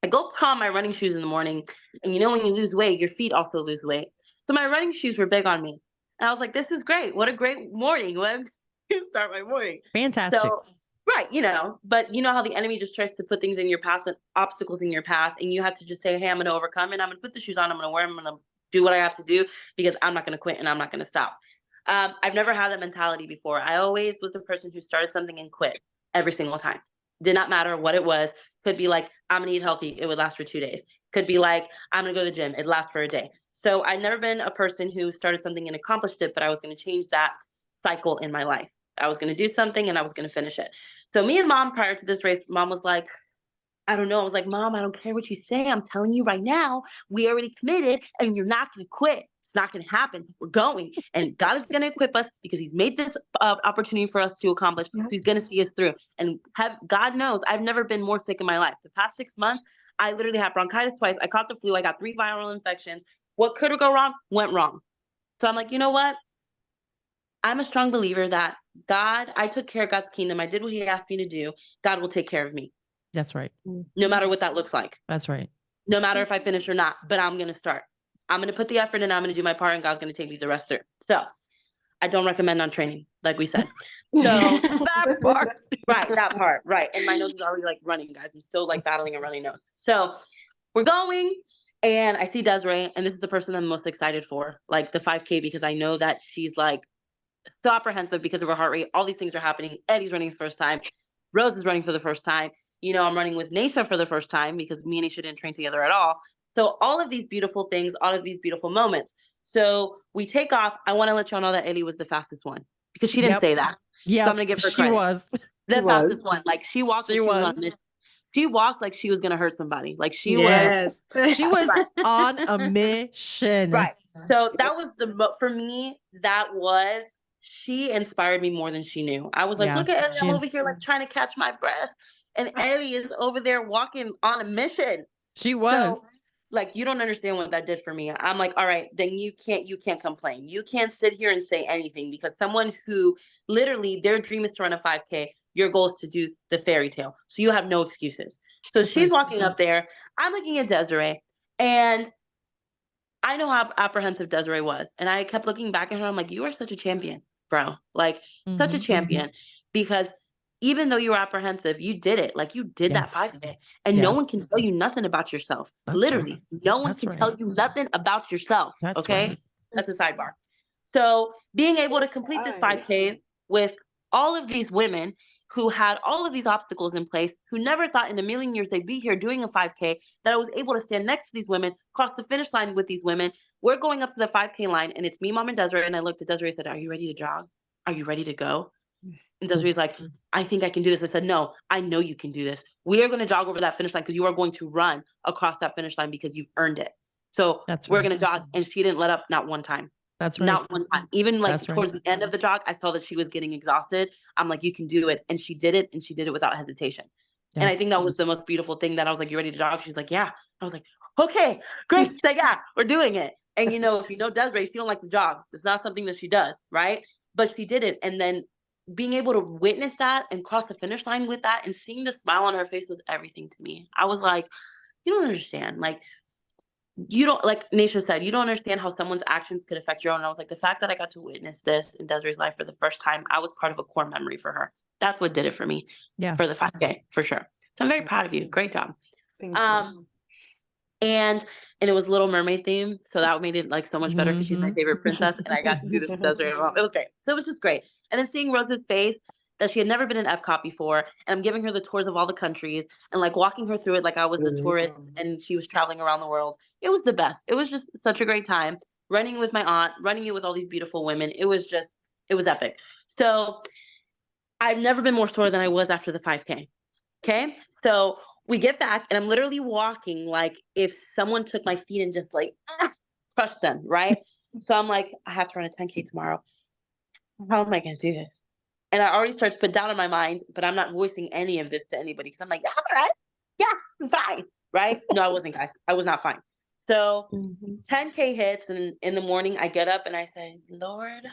Speaker 3: I go put on my running shoes in the morning. And when you lose weight, your feet also lose weight. So my running shoes were big on me. And I was like, this is great. What a great morning. When you start my morning.
Speaker 1: Fantastic.
Speaker 3: So, right, but you know how the enemy just tries to put things in your path, obstacles in your path, and you have to just say, hey, I'm going to overcome it. I'm going to put the shoes on. I'm going to wear them. I'm going to do what I have to do, because I'm not going to quit and I'm not going to stop. I've never had that mentality before. I always was the person who started something and quit every single time. Did not matter what it was. Could be like, I'm going to eat healthy. It would last for 2 days. Could be like, I'm going to go to the gym. It lasts for a day. So I've never been a person who started something and accomplished it, but I was going to change that cycle in my life. I was going to do something and I was going to finish it. So me and Mom, prior to this race, Mom was like, I don't know. I was like, Mom, I don't care what you say. I'm telling you right now, we already committed and you're not going to quit. It's not going to happen. We're going, and God is going to equip us because he's made this opportunity for us to accomplish. He's going to see us through. And God knows I've never been more sick in my life. The past 6 months, I literally had bronchitis twice. I caught the flu. I got 3 viral infections. What could go wrong went wrong. So I'm like, you know what? I'm a strong believer that I took care of God's kingdom. I did what he asked me to do. God will take care of me.
Speaker 1: That's right.
Speaker 3: No matter what that looks like.
Speaker 1: That's right.
Speaker 3: No matter if I finish or not, but I'm going to start. I'm going to put the effort in. I'm going to do my part, and God's going to take me the rest through. So I don't recommend non-training, like we said. So that part, right. And my nose is already running, guys. I'm still battling a runny nose. So we're going, and I see Desiree, and this is the person I'm most excited for, the 5K, because I know that she's so apprehensive because of her heart rate. All these things are happening. Eddie's running for the first time. Rose is running for the first time. I'm running with Naisha for the first time because me and Naisha didn't train together at all. So all of these beautiful things, all of these beautiful moments. So we take off. I want to let y'all know that Eddie was the fastest one because she didn't say that.
Speaker 1: Yeah,
Speaker 3: so I'm gonna give her credit.
Speaker 1: She was
Speaker 3: the fastest one. She walked. She was on a mission. She walked like she was gonna hurt somebody. She was
Speaker 1: on a mission.
Speaker 3: Right. So that was for me. That was. She inspired me more than she knew. I was like, look at Ellie, I'm over here trying to catch my breath. And Ellie is over there walking on a mission.
Speaker 1: She was.
Speaker 3: So, you don't understand what that did for me. I'm like, all right, then you can't complain. You can't sit here and say anything, because someone who literally their dream is to run a 5K, your goal is to do the fairy tale. So you have no excuses. So she's walking up there. I'm looking at Desiree, and I know how apprehensive Desiree was. And I kept looking back at her. I'm like, you are such a champion, bro. Such a champion, because even though you were apprehensive, you did it. You did that 5K, and no one can tell you nothing about yourself.
Speaker 1: That's
Speaker 3: literally,
Speaker 1: right.
Speaker 3: no one can tell you nothing about yourself.
Speaker 1: That's
Speaker 3: okay.
Speaker 1: Right.
Speaker 3: That's a sidebar. So being able to complete this 5K with all of these women who had all of these obstacles in place, who never thought in a million years they'd be here doing a 5K, that I was able to stand next to these women, cross the finish line with these women. We're going up to the 5K line, and it's me, Mom, and Desiree. And I looked at Desiree and said, are you ready to jog? Are you ready to go? And Desiree's like, I think I can do this. I said, no, I know you can do this. We are going to jog over that finish line, because you are going to run across that finish line because you've earned it. So we're going to jog. And she didn't let up, not one time.
Speaker 1: That's right.
Speaker 3: Not one time. Even towards the end of the jog, I saw that she was getting exhausted. I'm like, you can do it. And she did it, and she did it without hesitation. And I think that was the most beautiful thing, that I was like, you ready to jog? She's like, yeah. I was like, okay, great. She's like, yeah, we're doing it. And if you know Desiree, she don't like to jog. It's not something that she does, right? But she did it. And then being able to witness that and cross the finish line with that and seeing the smile on her face was everything to me. I was like, you don't understand. Like, you don't, like Nisha said, you don't understand how someone's actions could affect your own. And I was like, the fact that I got to witness this in Desiree's life for the first time, I was part of a core memory for her. That's what did it for me.
Speaker 1: Yeah.
Speaker 3: For the 5K, for sure. So I'm very proud of you. Great job.
Speaker 4: Thank you.
Speaker 3: And it was Little Mermaid theme, so that made it like so much better because she's my favorite princess, and I got to do this with Desiree. It was great. So it was just great. And then seeing Rose's face, that she had never been in Epcot before, and I'm giving her the tours of all the countries and like walking her through it like I was the tourist and she was traveling around the world. It was the best. It was just such a great time. Running with my aunt, running it with all these beautiful women. It was epic. So I've never been more sore than I was after the 5K. Okay. So we get back and I'm literally walking like if someone took my feet and just like crushed them, right? So I'm like, I have to run a 10K tomorrow. How am I going to do this? And I already start to put doubt in my mind, but I'm not voicing any of this to anybody because I'm like, all right, yeah, I'm fine, right? No, I wasn't, guys. I was not fine. So 10K hits, and in the morning I get up and I say, Lord,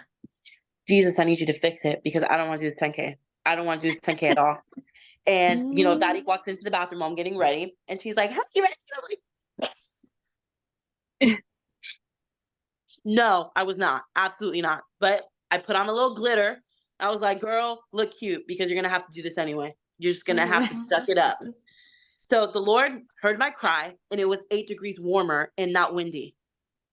Speaker 3: Jesus, I need you to fix it because I don't want to do this 10K. I don't want to do this 10K at all. And, Daddy walks into the bathroom while I'm getting ready, and she's like, hey, you ready? And I'm like, no, I was not. Absolutely not. But I put on a little glitter. I was like, girl, look cute because you're going to have to do this anyway. You're just going to have to suck it up. So the Lord heard my cry, and it was 8 degrees warmer and not windy.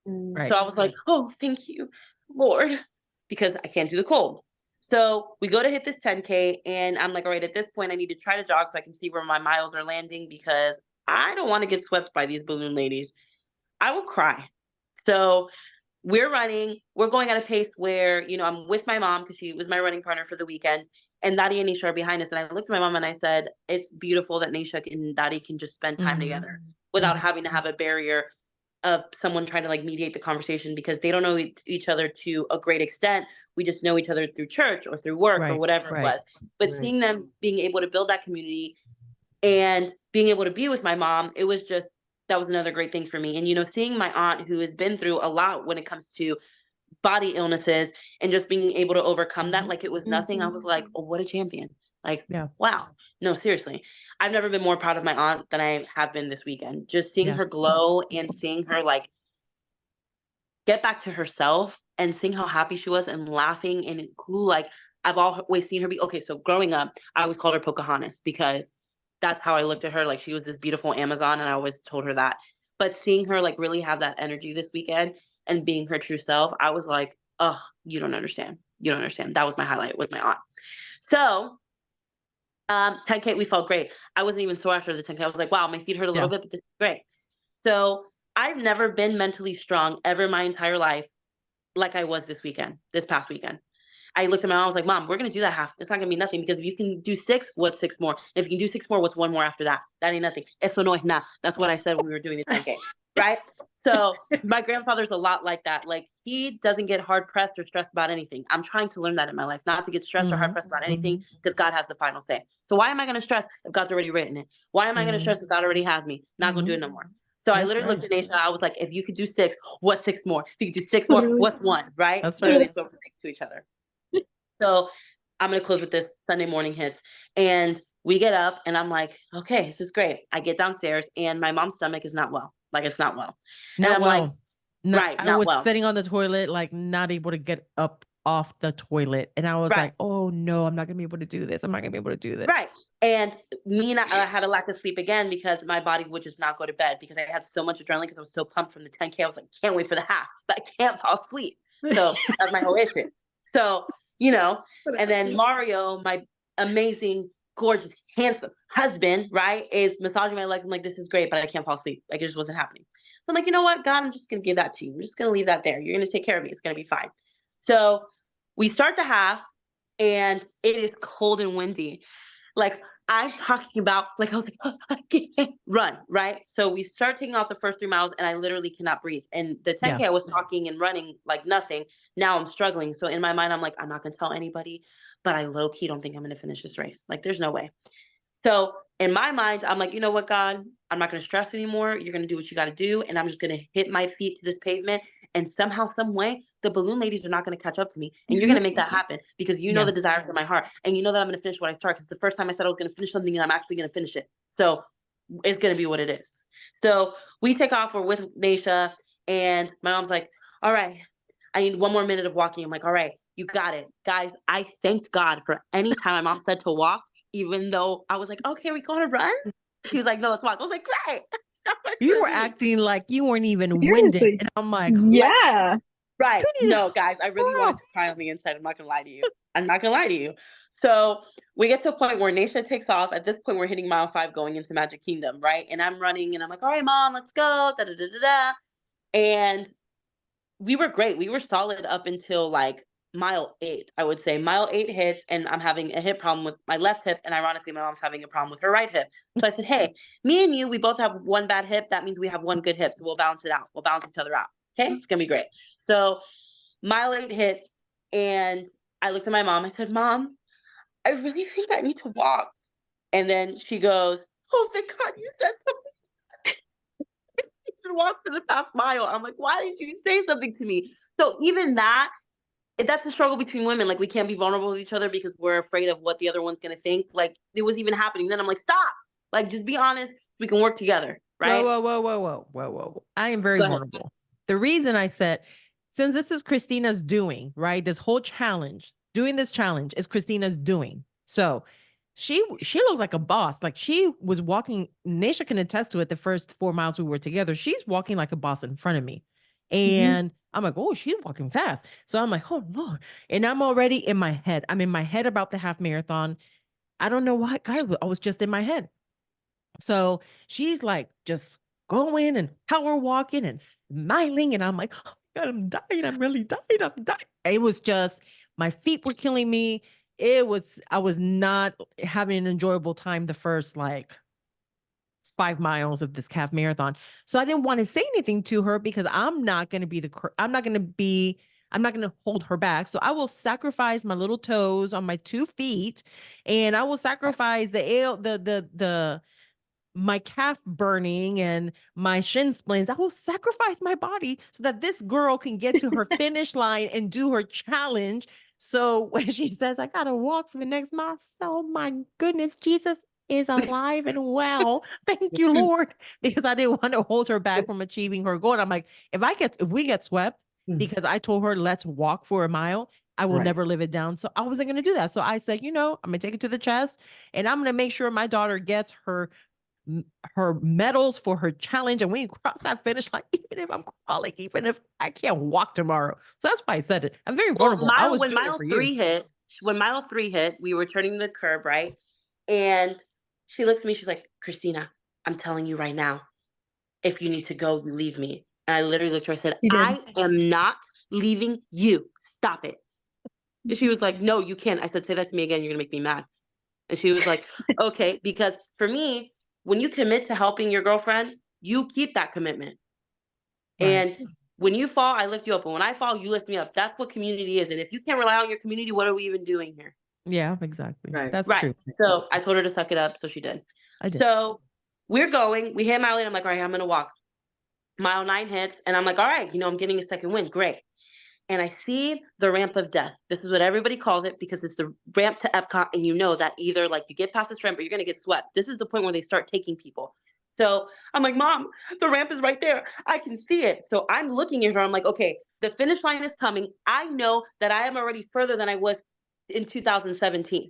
Speaker 1: Right.
Speaker 3: So I was like, oh, thank you, Lord, because I can't do the cold. So we go to hit this 10K, and I'm like, all right, at this point, I need to try to jog so I can see where my miles are landing because I don't want to get swept by these balloon ladies. I will cry. So we're running. We're going at a pace where, I'm with my mom because she was my running partner for the weekend, and Daddy and Nisha are behind us. And I looked at my mom and I said, it's beautiful that Nisha and Daddy can just spend time together without having to have a barrier of someone trying to like mediate the conversation because they don't know each other to a great extent. We just know each other through church or through work or whatever it was. But seeing them being able to build that community and being able to be with my mom, it was just, that was another great thing for me. And, seeing my aunt who has been through a lot when it comes to body illnesses and just being able to overcome that, like it was nothing. I was like, oh, what a champion. Like, wow. No, seriously. I've never been more proud of my aunt than I have been this weekend. Just seeing her glow and seeing her like get back to herself and seeing how happy she was and laughing and who like I've always seen her be. Okay, so growing up, I always called her Pocahontas because that's how I looked at her. Like she was this beautiful Amazon and I always told her that. But seeing her like really have that energy this weekend and being her true self, I was like, oh, you don't understand. You don't understand. That was my highlight with my aunt. So 10K, we felt great. I wasn't even sore after the 10K. I was like, wow, my feet hurt a little bit, but this is great. So I've never been mentally strong ever in my entire life like I was this past weekend. I looked at my mom, I was like, Mom, we're going to do that half. It's not going to be nothing because if you can do 6, what's 6 more? If you can do 6 more, what's 1 more after that? That ain't nothing. Eso no es nada. That's what I said when we were doing the 10K, right? So my grandfather's a lot like that. Like he doesn't get hard pressed or stressed about anything. I'm trying to learn that in my life, not to get stressed or hard pressed about anything because God has the final say. So why am I going to stress if God's already written it? Why am I going to stress if God already has me? Not going to do it no more. So I literally looked at Nisha. I was like, if you could do 6, what's 6 more? If you could do 6 more, what's 1, right?
Speaker 1: That's
Speaker 3: literally what we're saying to each other. So I'm going to close with this. Sunday morning hits and we get up and I'm like, okay, this is great. I get downstairs and my mom's stomach is not well. Like it's not well.
Speaker 1: Not
Speaker 3: and I'm
Speaker 1: well.
Speaker 3: like, right.
Speaker 1: I was sitting on the toilet, like not able to get up off the toilet. And I was like, oh no, I'm not going to be able to do this. I'm not going to be able to do this.
Speaker 3: Right. And I had a lack of sleep again because my body would just not go to bed because I had so much adrenaline because I was so pumped from the 10K. I was like, can't wait for the half, but I can't fall asleep. So that's my whole issue. So, and then Mario, my amazing, gorgeous, handsome husband, right, is massaging my legs. I'm like, this is great, but I can't fall asleep. Like, it just wasn't happening. So I'm like, you know what, God, I'm just going to give that to you. I'm just going to leave that there. You're going to take care of me. It's going to be fine. So we start the half, and it is cold and windy. Like, I'm talking about, like, I was like, oh, I can't run, right? So we start taking off the first 3 miles, and I literally cannot breathe. And the 10K, I was talking and running like nothing. Now I'm struggling. So in my mind, I'm like, I'm not going to tell anybody, but I low-key don't think I'm going to finish this race. Like, there's no way. So in my mind, I'm like, you know what, God, I'm not going to stress anymore. You're going to do what you got to do. And I'm just going to hit my feet to this pavement. And somehow, some way, the balloon ladies are not going to catch up to me. And you're going to make that happen because you know the desires of my heart. And you know that I'm going to finish what I start. Because the first time I said I was going to finish something and I'm actually going to finish it. So it's going to be what it is. So we take off. We're with Naisha. And my mom's like, all right, I need 1 more minute of walking. I'm like, all right, you got it. Guys, I thanked God for any time my mom said to walk, even though I was like, okay, we going to run? She was like, no, let's walk. I was like, great.
Speaker 1: You were acting like you weren't even winded.
Speaker 8: Seriously.
Speaker 1: And I'm like,
Speaker 8: Yeah.
Speaker 3: Right.
Speaker 1: You need
Speaker 3: No, guys, I really wanted to cry on the inside. I'm not going to lie to you. I'm not going to lie to you. So we get to a point where Naisha takes off. At this point, we're hitting mile 5 going into Magic Kingdom, right? And I'm running and I'm like, all right, Mom, let's go. Da, da, da, da, da. And we were great. We were solid up until like mile 8, I would say. Mile 8 hits and I'm having a hip problem with my left hip. And ironically, my mom's having a problem with her right hip. So I said, hey, me and you, we both have one bad hip. That means we have one good hip. So we'll balance it out. We'll balance each other out. Okay, it's going to be great. So mile 8 hits and I looked at my mom. I said, Mom, I really think I need to walk. And then she goes, oh, thank God you said something. You should walk for the past mile. I'm like, why didn't you say something to me? So even that's the struggle between women. Like we can't be vulnerable with each other because we're afraid of what the other one's going to think. Like it was even happening. Then I'm like, stop. Like, just be honest. We can work together. Right.
Speaker 1: Whoa. I am very vulnerable. The reason I said, since this is Christina's doing, right? This whole challenge, doing this challenge is Christina's doing. So she looked like a boss. Like she was walking, Naisha can attest to it, the first 4 miles we were together. She's walking like a boss in front of me. And I'm like, oh, she's walking fast. So I'm like, oh, Lord. And I'm already in my head. I'm in my head about the half marathon. I don't know why. God, I was just in my head. So she's like just going and power walking and smiling. And I'm like, oh God, I'm dying. I'm really dying. I'm dying. It was just, my feet were killing me. I was not having an enjoyable time the first like 5 miles of this half marathon. So I didn't want to say anything to her because I'm not going to hold her back. So I will sacrifice my little toes on my 2 feet and I will sacrifice my calf burning and my shin splints. I will sacrifice my body so that this girl can get to her finish line and do her challenge. So when she says, I got to walk for the next mile, so my goodness, Jesus is alive and well. Thank you, Lord. Because I didn't want to hold her back from achieving her goal. And I'm like, if we get swept because I told her, let's walk for a mile, I will never live it down. So I wasn't going to do that. So I said, I'm going to take it to the chest and I'm going to make sure my daughter gets her medals for her challenge. And when you cross that finish line, even if I'm crawling, even if I can't walk tomorrow. So that's why I said it. I'm very vulnerable.
Speaker 3: When mile 3 hit, we were turning the curb, right? And she looks at me, she's like, Christina, I'm telling you right now, if you need to go, leave me. And I literally looked at her and said, I am not leaving you. Stop it. And she was like, no, you can't. I said, say that to me again. You're going to make me mad. And she was like, okay, because for me, when you commit to helping your girlfriend, you keep that commitment. Right. And when you fall, I lift you up. And when I fall, you lift me up. That's what community is. And if you can't rely on your community, what are we even doing here?
Speaker 1: Yeah, exactly.
Speaker 4: Right.
Speaker 1: That's
Speaker 3: right.
Speaker 1: true.
Speaker 3: So I told her to suck it up. So she did. I did. So we're going. We hit mile 8. I'm like, all right, I'm going to walk. Mile 9 hits. And I'm like, all right, I'm getting a second win. Great. And I see the ramp of death. This is what everybody calls it because it's the ramp to Epcot. And you know that either like you get past this ramp or you're going to get swept. This is the point where they start taking people. So I'm like, Mom, the ramp is right there. I can see it. So I'm looking at her. I'm like, okay, the finish line is coming. I know that I am already further than I was in 2017.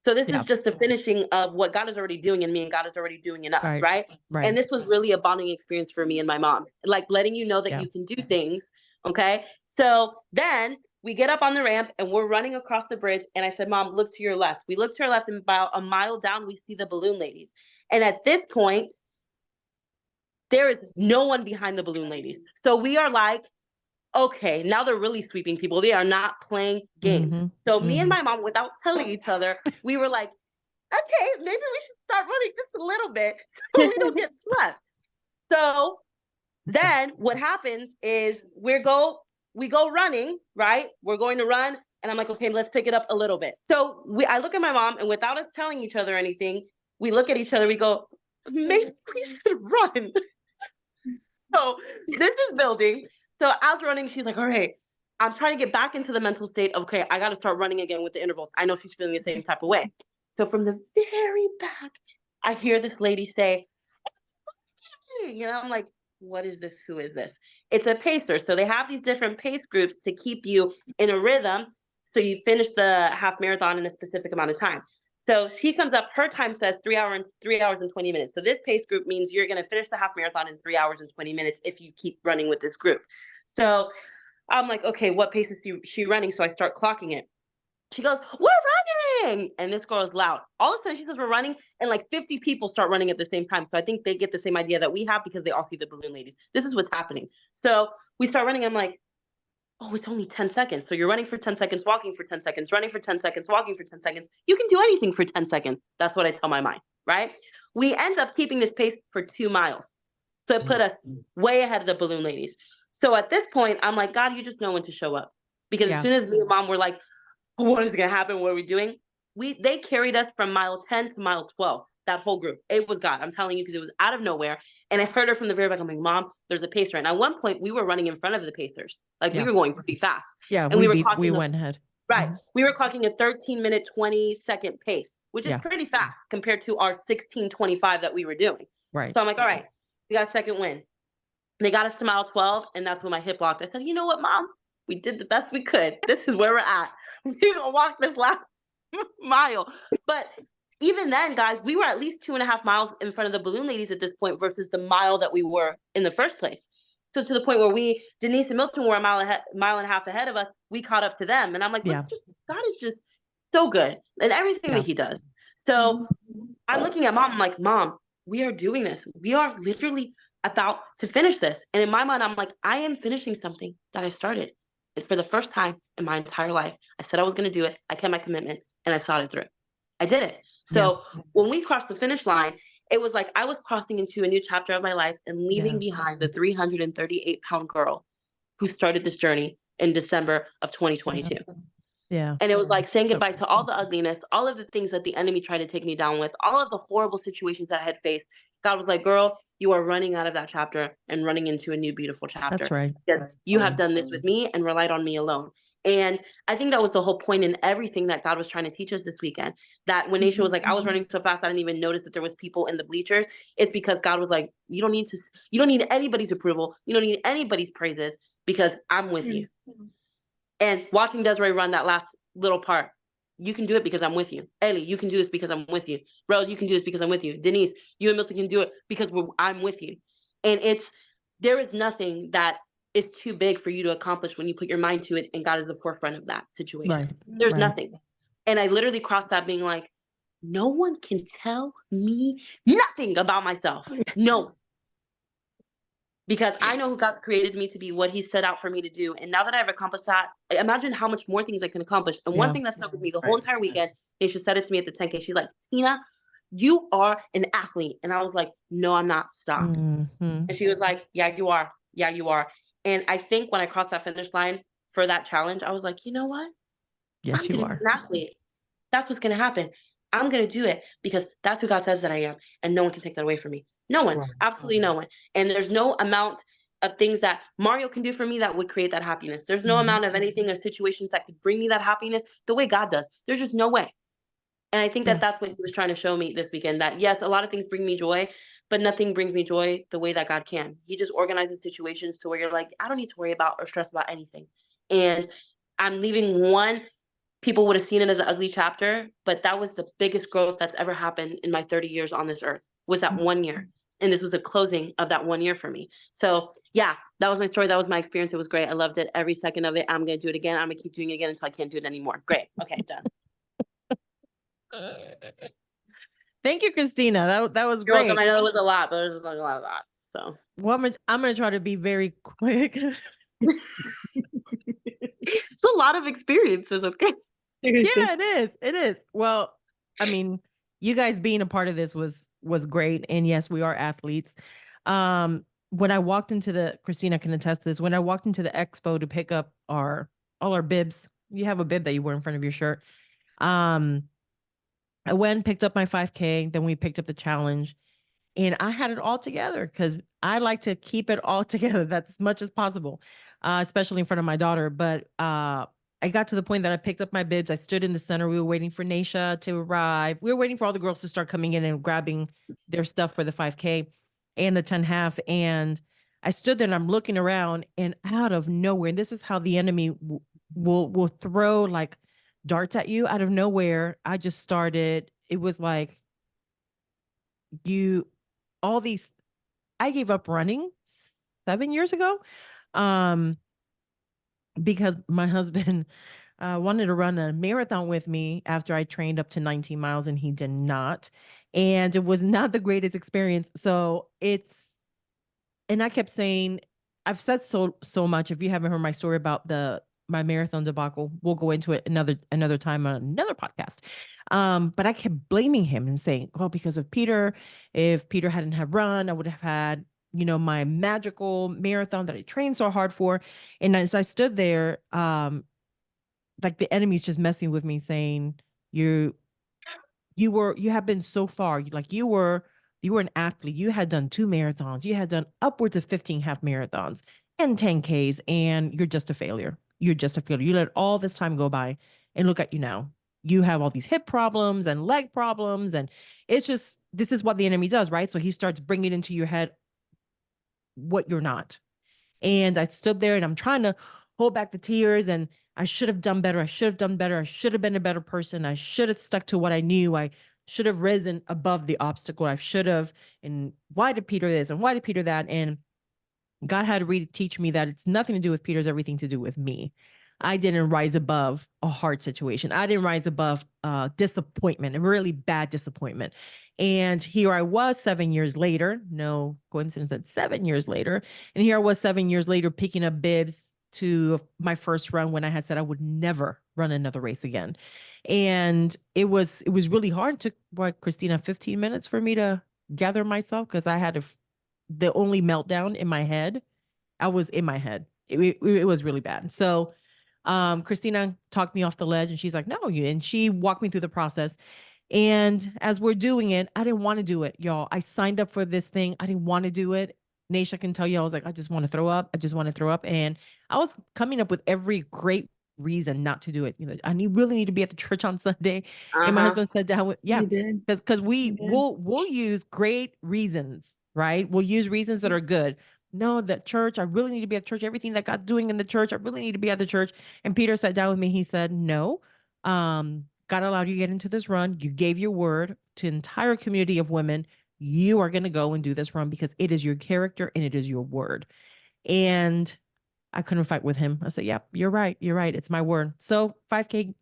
Speaker 3: So this is just the finishing of what God is already doing in me and God is already doing in us, right? And this was really a bonding experience for me and my mom, like letting you know that you can do things, okay? So then we get up on the ramp and we're running across the bridge. And I said, Mom, look to your left. We look to our left and about a mile down, we see the balloon ladies. And at this point, there is no one behind the balloon ladies. So we are like, okay, now they're really sweeping people. They are not playing games. So me and my mom, without telling each other, we were like, okay, maybe we should start running just a little bit so we don't get swept. So then what happens is we go running, right? We're going to run. And I'm like, okay, let's pick it up a little bit. So I look at my mom and without us telling each other anything, We look at each other, we go, maybe we should run. So this is building. So as we're running, she's like, all right, I'm trying to get back into the mental state of, okay, I got to start running again with the intervals. I know she's feeling the same type of way. So from the very back, I hear this lady say, you know, I'm like, what is this? Who is this? It's a pacer. So they have these different pace groups to keep you in a rhythm so you finish the half marathon in a specific amount of time. So she comes up, her time says 3 hours and 20 minutes. So this pace group means you're going to finish the half marathon in 3 hours and 20 minutes if you keep running with this group. So I'm like, okay, what pace is she running? So I start clocking it. She goes, we're running. And this girl is loud. All of a sudden she says we're running and like 50 people start running at the same time. So I think they get the same idea that we have because they all see the balloon ladies. This is what's happening. So we start running. I'm like, oh, it's only 10 seconds. So you're running for 10 seconds, walking for 10 seconds, running for 10 seconds, walking for 10 seconds. You can do anything for 10 seconds. That's what I tell my mind, right? We end up keeping this pace for 2 miles. So it put us way ahead of the balloon ladies. So at this point, I'm like, God, you just know when to show up. Because as soon as me and Mom were like, what is going to happen? What are we doing? They carried us from mile 10 to mile 12, that whole group. It was God. I'm telling you, because it was out of nowhere. And I heard her from the very back. I'm like, Mom, there's a pacer. And at one point, we were running in front of the pacers. Like we were going pretty fast.
Speaker 1: Yeah,
Speaker 3: and
Speaker 1: we went ahead.
Speaker 3: Right. We were clocking a 13-minute, 20-second pace, which is pretty fast compared to our 16:25 that we were doing.
Speaker 1: Right.
Speaker 3: So I'm like, all right, we got a second win. They got us to mile 12, and that's when my hip locked. I said, you know what, Mom? We did the best we could. This is where we're at. We're going to walk this last mile. But even then, guys, we were at least 2.5 miles in front of the balloon ladies at this point versus the mile that we were in the first place. So to the point where Denise and Milton were a mile and a half ahead of us, we caught up to them. And I'm like, God is just so good in everything that he does. So I'm looking at Mom. I'm like, Mom, we are doing this. We are literally about to finish this. And in my mind, I'm like, I am finishing something that I started. And for the first time in my entire life, I said I was going to do it. I kept my commitment and I saw it through. I did it. So when we crossed the finish line, it was like I was crossing into a new chapter of my life and leaving behind the 338-pound girl who started this journey in December of 2022.
Speaker 1: Yeah.
Speaker 3: And it was like saying goodbye to all the ugliness, all of the things that the enemy tried to take me down with, all of the horrible situations that I had faced. God was like, girl, you are running out of that chapter and running into a new, beautiful chapter.
Speaker 1: That's right.
Speaker 3: You have done this with me and relied on me alone. And I think that was the whole point in everything that God was trying to teach us this weekend, that when Naisha was like, I was running so fast, I didn't even notice that there was people in the bleachers. It's because God was like, you don't need anybody's approval. You don't need anybody's praises because I'm with you. And watching Desiree run that last little part, you can do it because I'm with you. Ellie, you can do this because I'm with you. Rose, you can do this because I'm with you. Denise, you and Milton can do it because I'm with you. And there is nothing that is too big for you to accomplish when you put your mind to it and God is the forefront of that situation.
Speaker 1: Right.
Speaker 3: There's nothing. And I literally crossed that being like, no one can tell me nothing about myself. No. Because I know who God's created me to be, what he set out for me to do. And now that I've accomplished that, imagine how much more things I can accomplish. And one thing that stuck with me the whole entire weekend, Naisha said it to me at the 10K. She's like, Tina, you are an athlete. And I was like, no, I'm not. Stop. And she was like, yeah, you are. Yeah, you are. And I think when I crossed that finish line for that challenge, I was like, you know what?
Speaker 1: Yes, you are
Speaker 3: an athlete. That's what's going to happen. I'm going to do it because that's who God says that I am. And no one can take that away from me. No one, absolutely no one. And there's no amount of things that Mario can do for me that would create that happiness. There's no amount of anything or situations that could bring me that happiness the way God does. There's just no way. And I think that that's what he was trying to show me this weekend, that yes, a lot of things bring me joy, but nothing brings me joy the way that God can. He just organizes situations to where you're like, I don't need to worry about or stress about anything. And I'm leaving people would have seen it as an ugly chapter, but that was the biggest growth that's ever happened in my 30 years on this earth, was that 1 year. And this was the closing of that 1 year for me. So yeah, that was my story. That was my experience. It was great. I loved it. Every second of it. I'm going to do it again. I'm going to keep doing it again until I can't do it anymore. Great. Okay, done.
Speaker 1: Thank you, Christina. That was
Speaker 3: You're
Speaker 1: great.
Speaker 3: welcome. I know it was a lot, but there's just like a lot of that. So
Speaker 1: Well, I'm gonna try to be very quick.
Speaker 3: it's a lot of experiences. Okay.
Speaker 1: Yeah, it is. It is. Well, I mean, you guys being a part of this was great. And yes, we are athletes. When I walked into Christina can attest to this, when I walked into the expo to pick up all our bibs, you have a bib that you wear in front of your shirt. I went, picked up my 5K, then we picked up the challenge, and I had it all together because I like to keep it all together. That's as much as possible, especially in front of my daughter. But I got to the point that I picked up my bibs. I stood in the center. We were waiting for Naisha to arrive. We were waiting for all the girls to start coming in and grabbing their stuff for the 5K and the 10 half. And I stood there and I'm looking around, and out of nowhere, and this is how the enemy will throw like darts at you out of nowhere. I just started, it was like all these, I gave up running 7 years ago. Because my husband wanted to run a marathon with me after I trained up to 19 miles and he did not. And it was not the greatest experience. So and I kept saying, I've said so much. If you haven't heard my story about my marathon debacle, we'll go into it another time on another podcast. But I kept blaming him and saying, well, because of Peter, if Peter hadn't have run, I would have had, my magical marathon that I trained so hard for. And as I stood there, like the enemy's just messing with me, saying, you have been so far. Like you were an athlete. You had done 2 marathons. You had done upwards of 15 half marathons and 10Ks, and you're just a failure. You're just a failure. You let all this time go by, and look at you now. You have all these hip problems and leg problems. And it's just, this is what the enemy does, right? So he starts bringing into your head what you're not. And I stood there and I'm trying to hold back the tears, and I should have done better. I should have done better. I should have been a better person. I should have stuck to what I knew. I should have risen above the obstacle. I should have. And why did Peter this? And why did Peter that? And God had to really teach me that it's nothing to do with Peter, it's everything to do with me. I didn't rise above a hard situation. I didn't rise above disappointment, a really bad disappointment. And here I was 7 years later, no coincidence that 7 years later. And here I was 7 years later, picking up bibs to my first run when I had said I would never run another race again. And it was really hard. It took, Christina, 15 minutes for me to gather myself, because I had the only meltdown in my head. I was in my head. It was really bad. So Christina talked me off the ledge, and she's like, no, and she walked me through the process. And as we're doing it, I didn't want to do it, y'all. I signed up for this thing. I didn't want to do it. Naisha can tell you, I was like, I just want to throw up. I just want to throw up. And I was coming up with every great reason not to do it. I really need to be at the church on Sunday. And my husband said, yeah, because we'll use great reasons, right? We'll use reasons that are good. No, that church, I really need to be at church. Everything that God's doing in the church, I really need to be at the church. And Peter sat down with me. He said, no, God allowed you to get into this run. You gave your word to an entire community of women. You are going to go and do this run because it is your character and it is your word. And I couldn't fight with him. I said, yep, you're right. You're right. It's my word. So 5K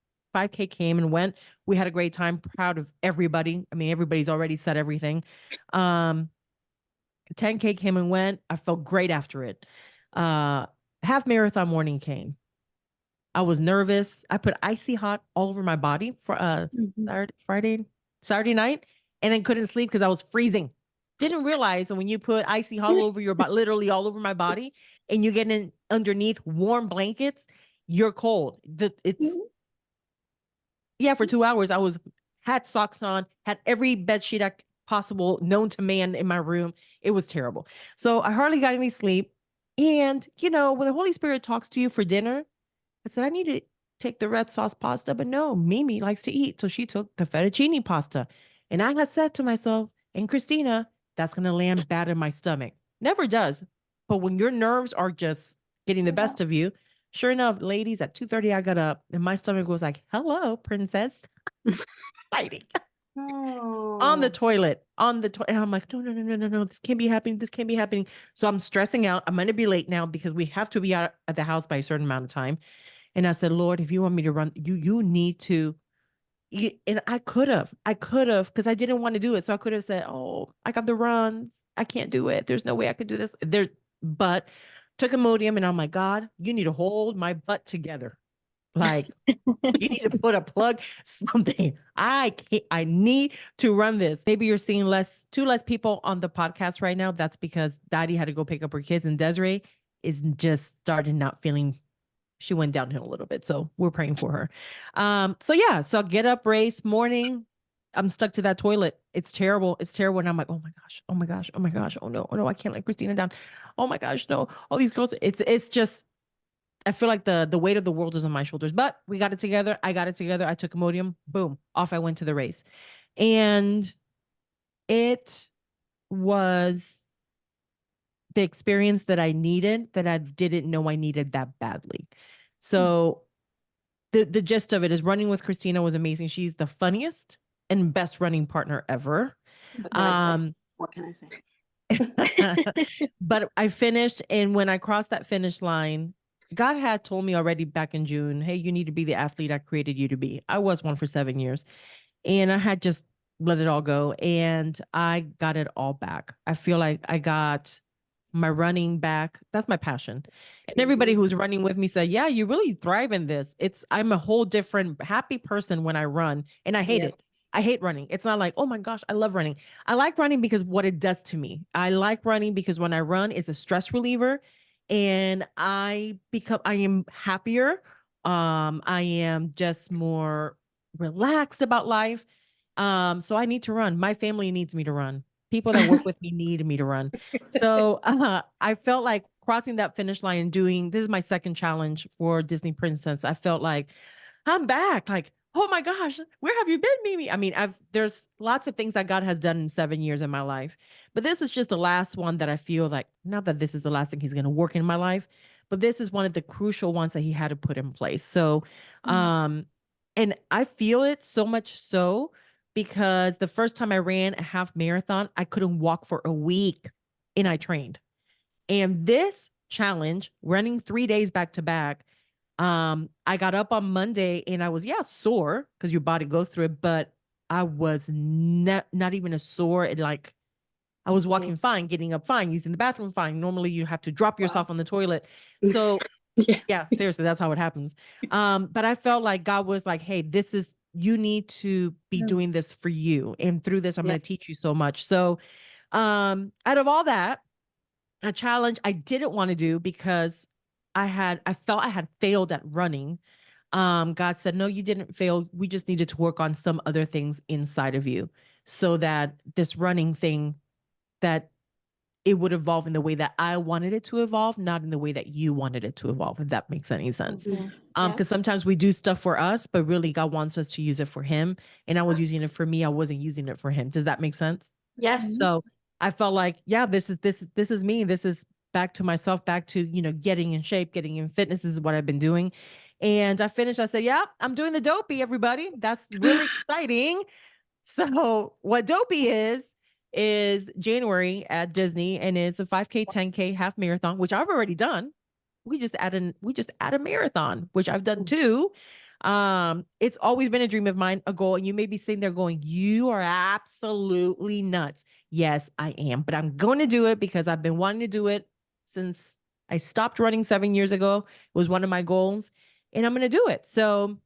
Speaker 1: came and went. We had a great time. Proud of everybody. I mean, everybody's already said everything. 10K came and went. I felt great after it. Half marathon morning came. I was nervous. I put icy hot all over my body for Saturday night, and then couldn't sleep because I was freezing. Didn't realize that when you put icy hot all over your body, literally all over my body, and you get in underneath warm blankets, you're cold. For 2 hours, had socks on, had every bed sheet possible known to man in my room. It was terrible. So I hardly got any sleep. And, when the Holy Spirit talks to you for dinner, I said, I need to take the red sauce pasta, but no, Mimi likes to eat. So she took the fettuccine pasta. And I had said to myself, and Christina, that's going to land bad in my stomach. Never does. But when your nerves are just getting the best of you, sure enough, ladies, at 2:30, I got up and my stomach was like, hello, princess. Fighting. On the toilet. And I'm like, no, this can't be happening. This can't be happening. So I'm stressing out. I'm going to be late now because we have to be out at the house by a certain amount of time. And I said, Lord, if you want me to run, you need to. And I could have, because I didn't want to do it. So I could have said, oh, I got the runs. I can't do it. There's no way I could do this. But took Imodium, and I'm like, God, you need to hold my butt together. Like, you need to put a plug, something. I need to run this. Maybe you're seeing two less people on the podcast right now. That's because Daddy had to go pick up her kids, and Desiree is just started not feeling. She went downhill a little bit. So we're praying for her. So get up, race morning. I'm stuck to that toilet. It's terrible. It's terrible. And I'm like, oh my gosh, oh my gosh, oh my gosh, oh no, I can't let Christina down. Oh my gosh, no, all these girls. It's just, I feel like the weight of the world is on my shoulders. But we got it together. I got it together. I took Imodium. Boom, off I went to the race, and it was the experience that I needed, that I didn't know I needed that badly. So the gist of it is, running with Christina was amazing. She's the funniest and best running partner ever.
Speaker 9: What can I say?
Speaker 1: But I finished, and when I crossed that finish line, God had told me already back in June, hey, you need to be the athlete I created you to be. I was one for 7 years, and I had just let it all go, and I got it all back. I feel like I got my running back. That's my passion. And everybody who's running with me said, yeah, you really thrive in this. I'm a whole different happy person when I run, and I hate it. I hate running. It's not like, oh my gosh, I love running. I like running because what it does to me. I like running because when I run, it's a stress reliever, and I am happier. I am just more relaxed about life. So I need to run. My family needs me to run. People that work with me need me to run. So I felt like crossing that finish line and this is my second challenge for Disney Princess. I felt like I'm back. Like, oh my gosh, where have you been, Mimi? I mean, there's lots of things that God has done in 7 years in my life, but this is just the last one that I feel like, not that this is the last thing he's going to work in my life, but this is one of the crucial ones that he had to put in place. So, and I feel it so much so, because the first time I ran a half marathon, I couldn't walk for a week, and I trained. And this challenge, running 3 days back to back, I got up on Monday and I was, sore, because your body goes through it, but I was not even a sore. I was walking fine, getting up fine, using the bathroom fine. Normally you have to drop yourself on the toilet. So yeah, seriously, that's how it happens. But I felt like God was like, hey, you need to be doing this for you. And through this, I'm going to teach you so much. So out of all that, a challenge I didn't want to do because I felt I had failed at running. God said, no, you didn't fail. We just needed to work on some other things inside of you so that this running thing, that it would evolve in the way that I wanted it to evolve, not in the way that you wanted it to evolve, if that makes any sense. Because sometimes we do stuff for us, but really God wants us to use it for him. And I was using it for me. I wasn't using it for him. Does that make sense?
Speaker 6: Yes.
Speaker 1: So I felt like, this is me. This is back to myself, back to, getting in shape, getting in fitness. This is what I've been doing. And I finished. I said, I'm doing the Dopey, everybody. That's really exciting. So what Dopey is January at Disney, and it's a 5K, 10K half marathon, which I've already done. We just add a marathon, which I've done too. It's always been a dream of mine, a goal. And you may be sitting there going, you are absolutely nuts. Yes, I am, but I'm going to do it because I've been wanting to do it since I stopped running 7 years ago. It was one of my goals, and I'm going to do it. So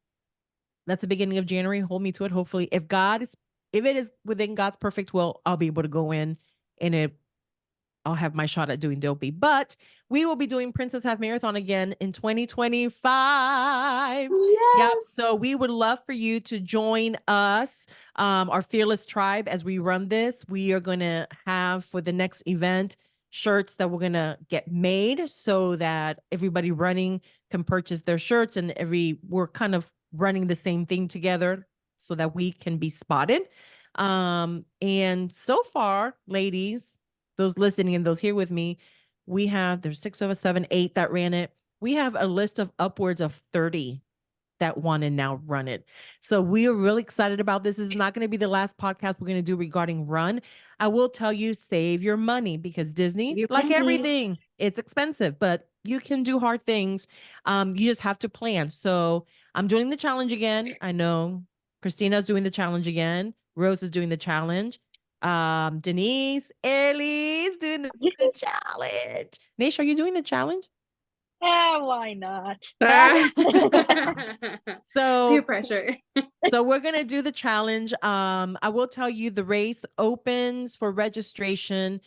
Speaker 1: that's the beginning of January. Hold me to it. Hopefully, if it is within God's perfect will, I'll be able to go in, and I'll have my shot at doing Dopey. But we will be doing Princess Half Marathon again in 2025. Yep. So we would love for you to join us, our fearless tribe, as we run this. We are going to have, for the next event, shirts that we're going to get made so that everybody running can purchase their shirts, and we're kind of running the same thing together so that we can be spotted. And so far, ladies, those listening and those here with me, there's 6 of us, 7, 8 that ran it. We have a list of upwards of 30 that want to now run it. So we are really excited about this. This is not going to be the last podcast we're going to do regarding run. I will tell you, save your money, because Disney, like everything, it's expensive, but you can do hard things. You just have to plan. So I'm doing the challenge again. I know Christina's doing the challenge again. Rose is doing the challenge. Denise, Ellie's doing the challenge. Nash, are you doing the challenge?
Speaker 8: Yeah, why not?
Speaker 1: So
Speaker 7: Peer pressure.
Speaker 1: So we're going to do the challenge. I will tell you, the race opens for registration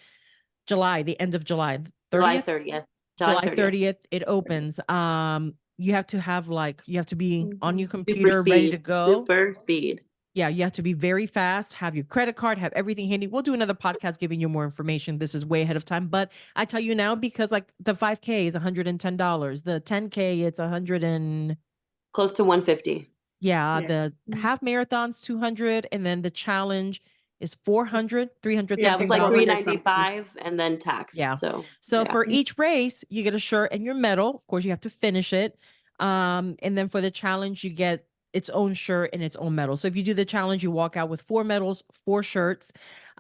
Speaker 1: the end of July. 30th? July 30th. It opens. You have to be on your computer ready to go.
Speaker 3: Super speed.
Speaker 1: Yeah, you have to be very fast, have your credit card, have everything handy. We'll do another podcast giving you more information. This is way ahead of time, but I tell you now because like the 5K is $110. The 10K, it's
Speaker 9: close to 150.
Speaker 1: Yeah,
Speaker 7: Yeah.
Speaker 1: the half marathon's 200, and then the challenge is 400, 300.
Speaker 9: Yeah, it was like
Speaker 7: $300
Speaker 9: $395 and then tax.
Speaker 1: Yeah.
Speaker 9: So
Speaker 1: So
Speaker 9: yeah.
Speaker 1: for each race, you get a shirt and your medal. Of course, you have to finish it. And then for the challenge, you get its own shirt and its own medal. So if you do the challenge, you walk out with 4 medals, 4 shirts.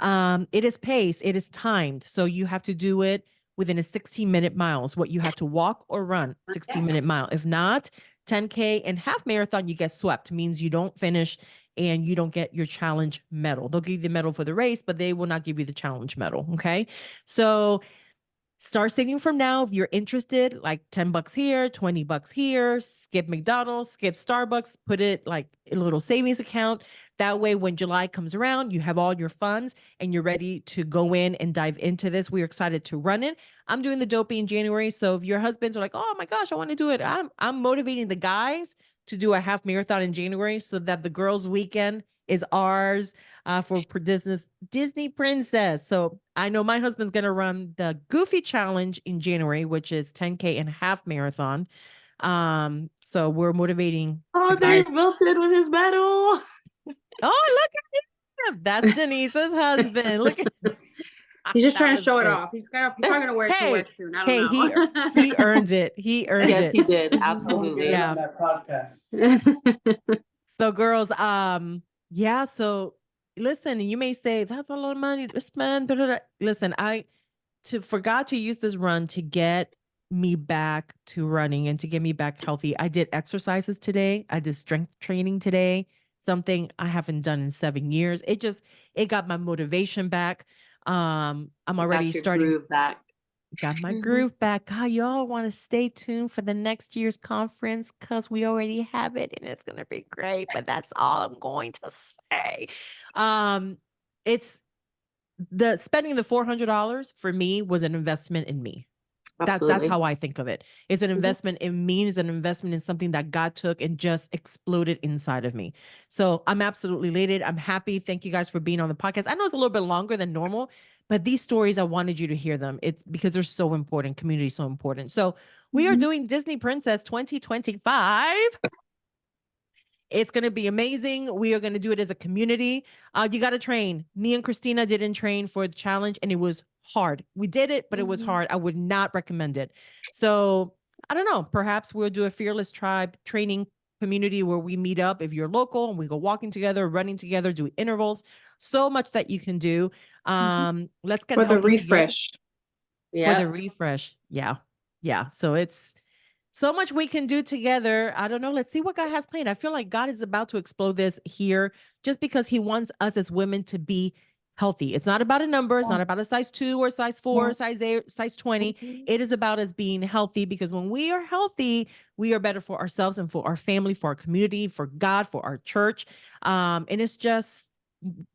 Speaker 1: It is paced, it is timed. So you have to do it within a 16-minute miles. What you have to walk or run 16-minute mile. If not, 10K and half marathon, you get swept, means you don't finish and you don't get your challenge medal. They'll give you the medal for the race, but they will not give you the challenge medal. Okay. So start saving from now. If you're interested, like $10 here, $20 here, skip McDonald's, skip Starbucks, put it like in a little savings account. That way, when July comes around, you have all your funds and you're ready to go in and dive into this. We're excited to run it. I'm doing the dopey in January. So if your husbands are like, oh my gosh, I want to do it. I'm motivating the guys to do a half marathon in January so that the girls' weekend is ours for Disney Princess. So I know my husband's going to run the Goofy Challenge in January, which is 10K and half marathon. So we're motivating.
Speaker 9: Oh, there's Milton with his medal.
Speaker 1: Oh, look at him. That's Denise's husband. Look at
Speaker 7: He's just
Speaker 1: That
Speaker 7: trying to
Speaker 1: was
Speaker 7: show it
Speaker 1: good.
Speaker 7: off. He's probably going to wear it to
Speaker 1: Hey,
Speaker 7: work soon. I don't know.
Speaker 1: he earned it. He earned
Speaker 9: Yes,
Speaker 1: it.
Speaker 9: he did. Absolutely.
Speaker 1: Yeah.
Speaker 10: That podcast.
Speaker 1: So girls, yeah, so listen, you may say that's a lot of money to spend. Listen, for God to use this run to get me back to running and to get me back healthy. I did exercises today. I did strength training today, something I haven't done in 7 years. It got my motivation back. I'm already starting.
Speaker 9: Groove back.
Speaker 1: Got my groove back. God, y'all want to stay tuned for the next year's conference because we already have it and it's going to be great. But that's all I'm going to say. It's spending the $400 for me was an investment in me. That's how I think of it. It's an investment in me. It's an investment in something that God took and just exploded inside of me. So I'm absolutely elated. I'm happy. Thank you guys for being on the podcast. I know it's a little bit longer than normal, but these stories, I wanted you to hear them. It's because they're so important. Community is so important. So we are doing Disney Princess 2025. It's going to be amazing. We are going to do it as a community. You got to train. Me and Christina didn't train for the challenge and it was hard. We did it, but it was hard. I would not recommend it. So I don't know. Perhaps we'll do a Fearless Tribe training community where we meet up if you're local and we go walking together, running together, do intervals. So much that you can do. Let's get
Speaker 7: For the
Speaker 1: healthy together.
Speaker 7: refresh.
Speaker 1: For the refresh. Yeah. Yeah. So it's so much we can do together. I don't know. Let's see what God has planned. I feel like God is about to explode this here just because he wants us as women to be healthy. It's not about a number. It's not about a size 2 or size 4, size 8, size 20. It is about us being healthy because when we are healthy, we are better for ourselves and for our family, for our community, for God, for our church. And it's just,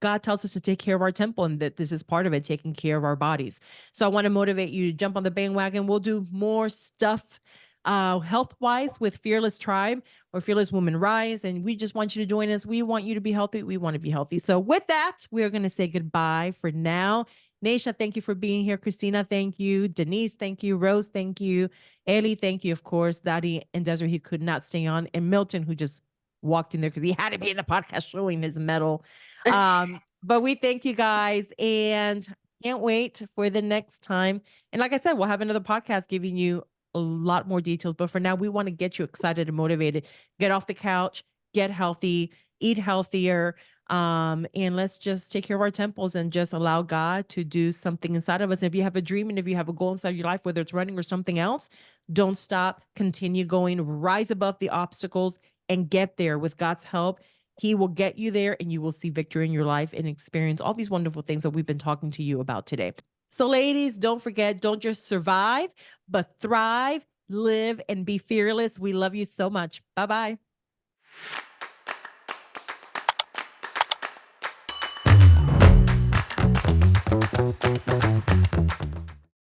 Speaker 1: God tells us to take care of our temple and that this is part of it, taking care of our bodies. So I want to motivate you to jump on the bandwagon. We'll do more stuff health-wise with Fearless Tribe or Fearless Women Rise. And we just want you to join us. We want you to be healthy. We want to be healthy. So with that, we're going to say goodbye for now. Naisha, thank you for being here. Christina, thank you. Denise, thank you. Rose, thank you. Ellie, thank you. Of course, Daddy and Desiree, he could not stay on. And Milton, who just walked in there because he had to be in the podcast showing his medal. But we thank you guys and can't wait for the next time. And like I said, we'll have another podcast giving you a lot more details, but for now we want to get you excited and motivated. Get off the couch, get healthy, eat healthier, and let's just take care of our temples and just allow God to do something inside of us. And if you have a dream and if you have a goal inside of your life, whether it's running or something else, don't stop, continue going, rise above the obstacles and get there with God's help. He will get you there and you will see victory in your life and experience all these wonderful things that we've been talking to you about today. So ladies, don't forget, don't just survive, but thrive, live, and be fearless. We love you so much. Bye-bye.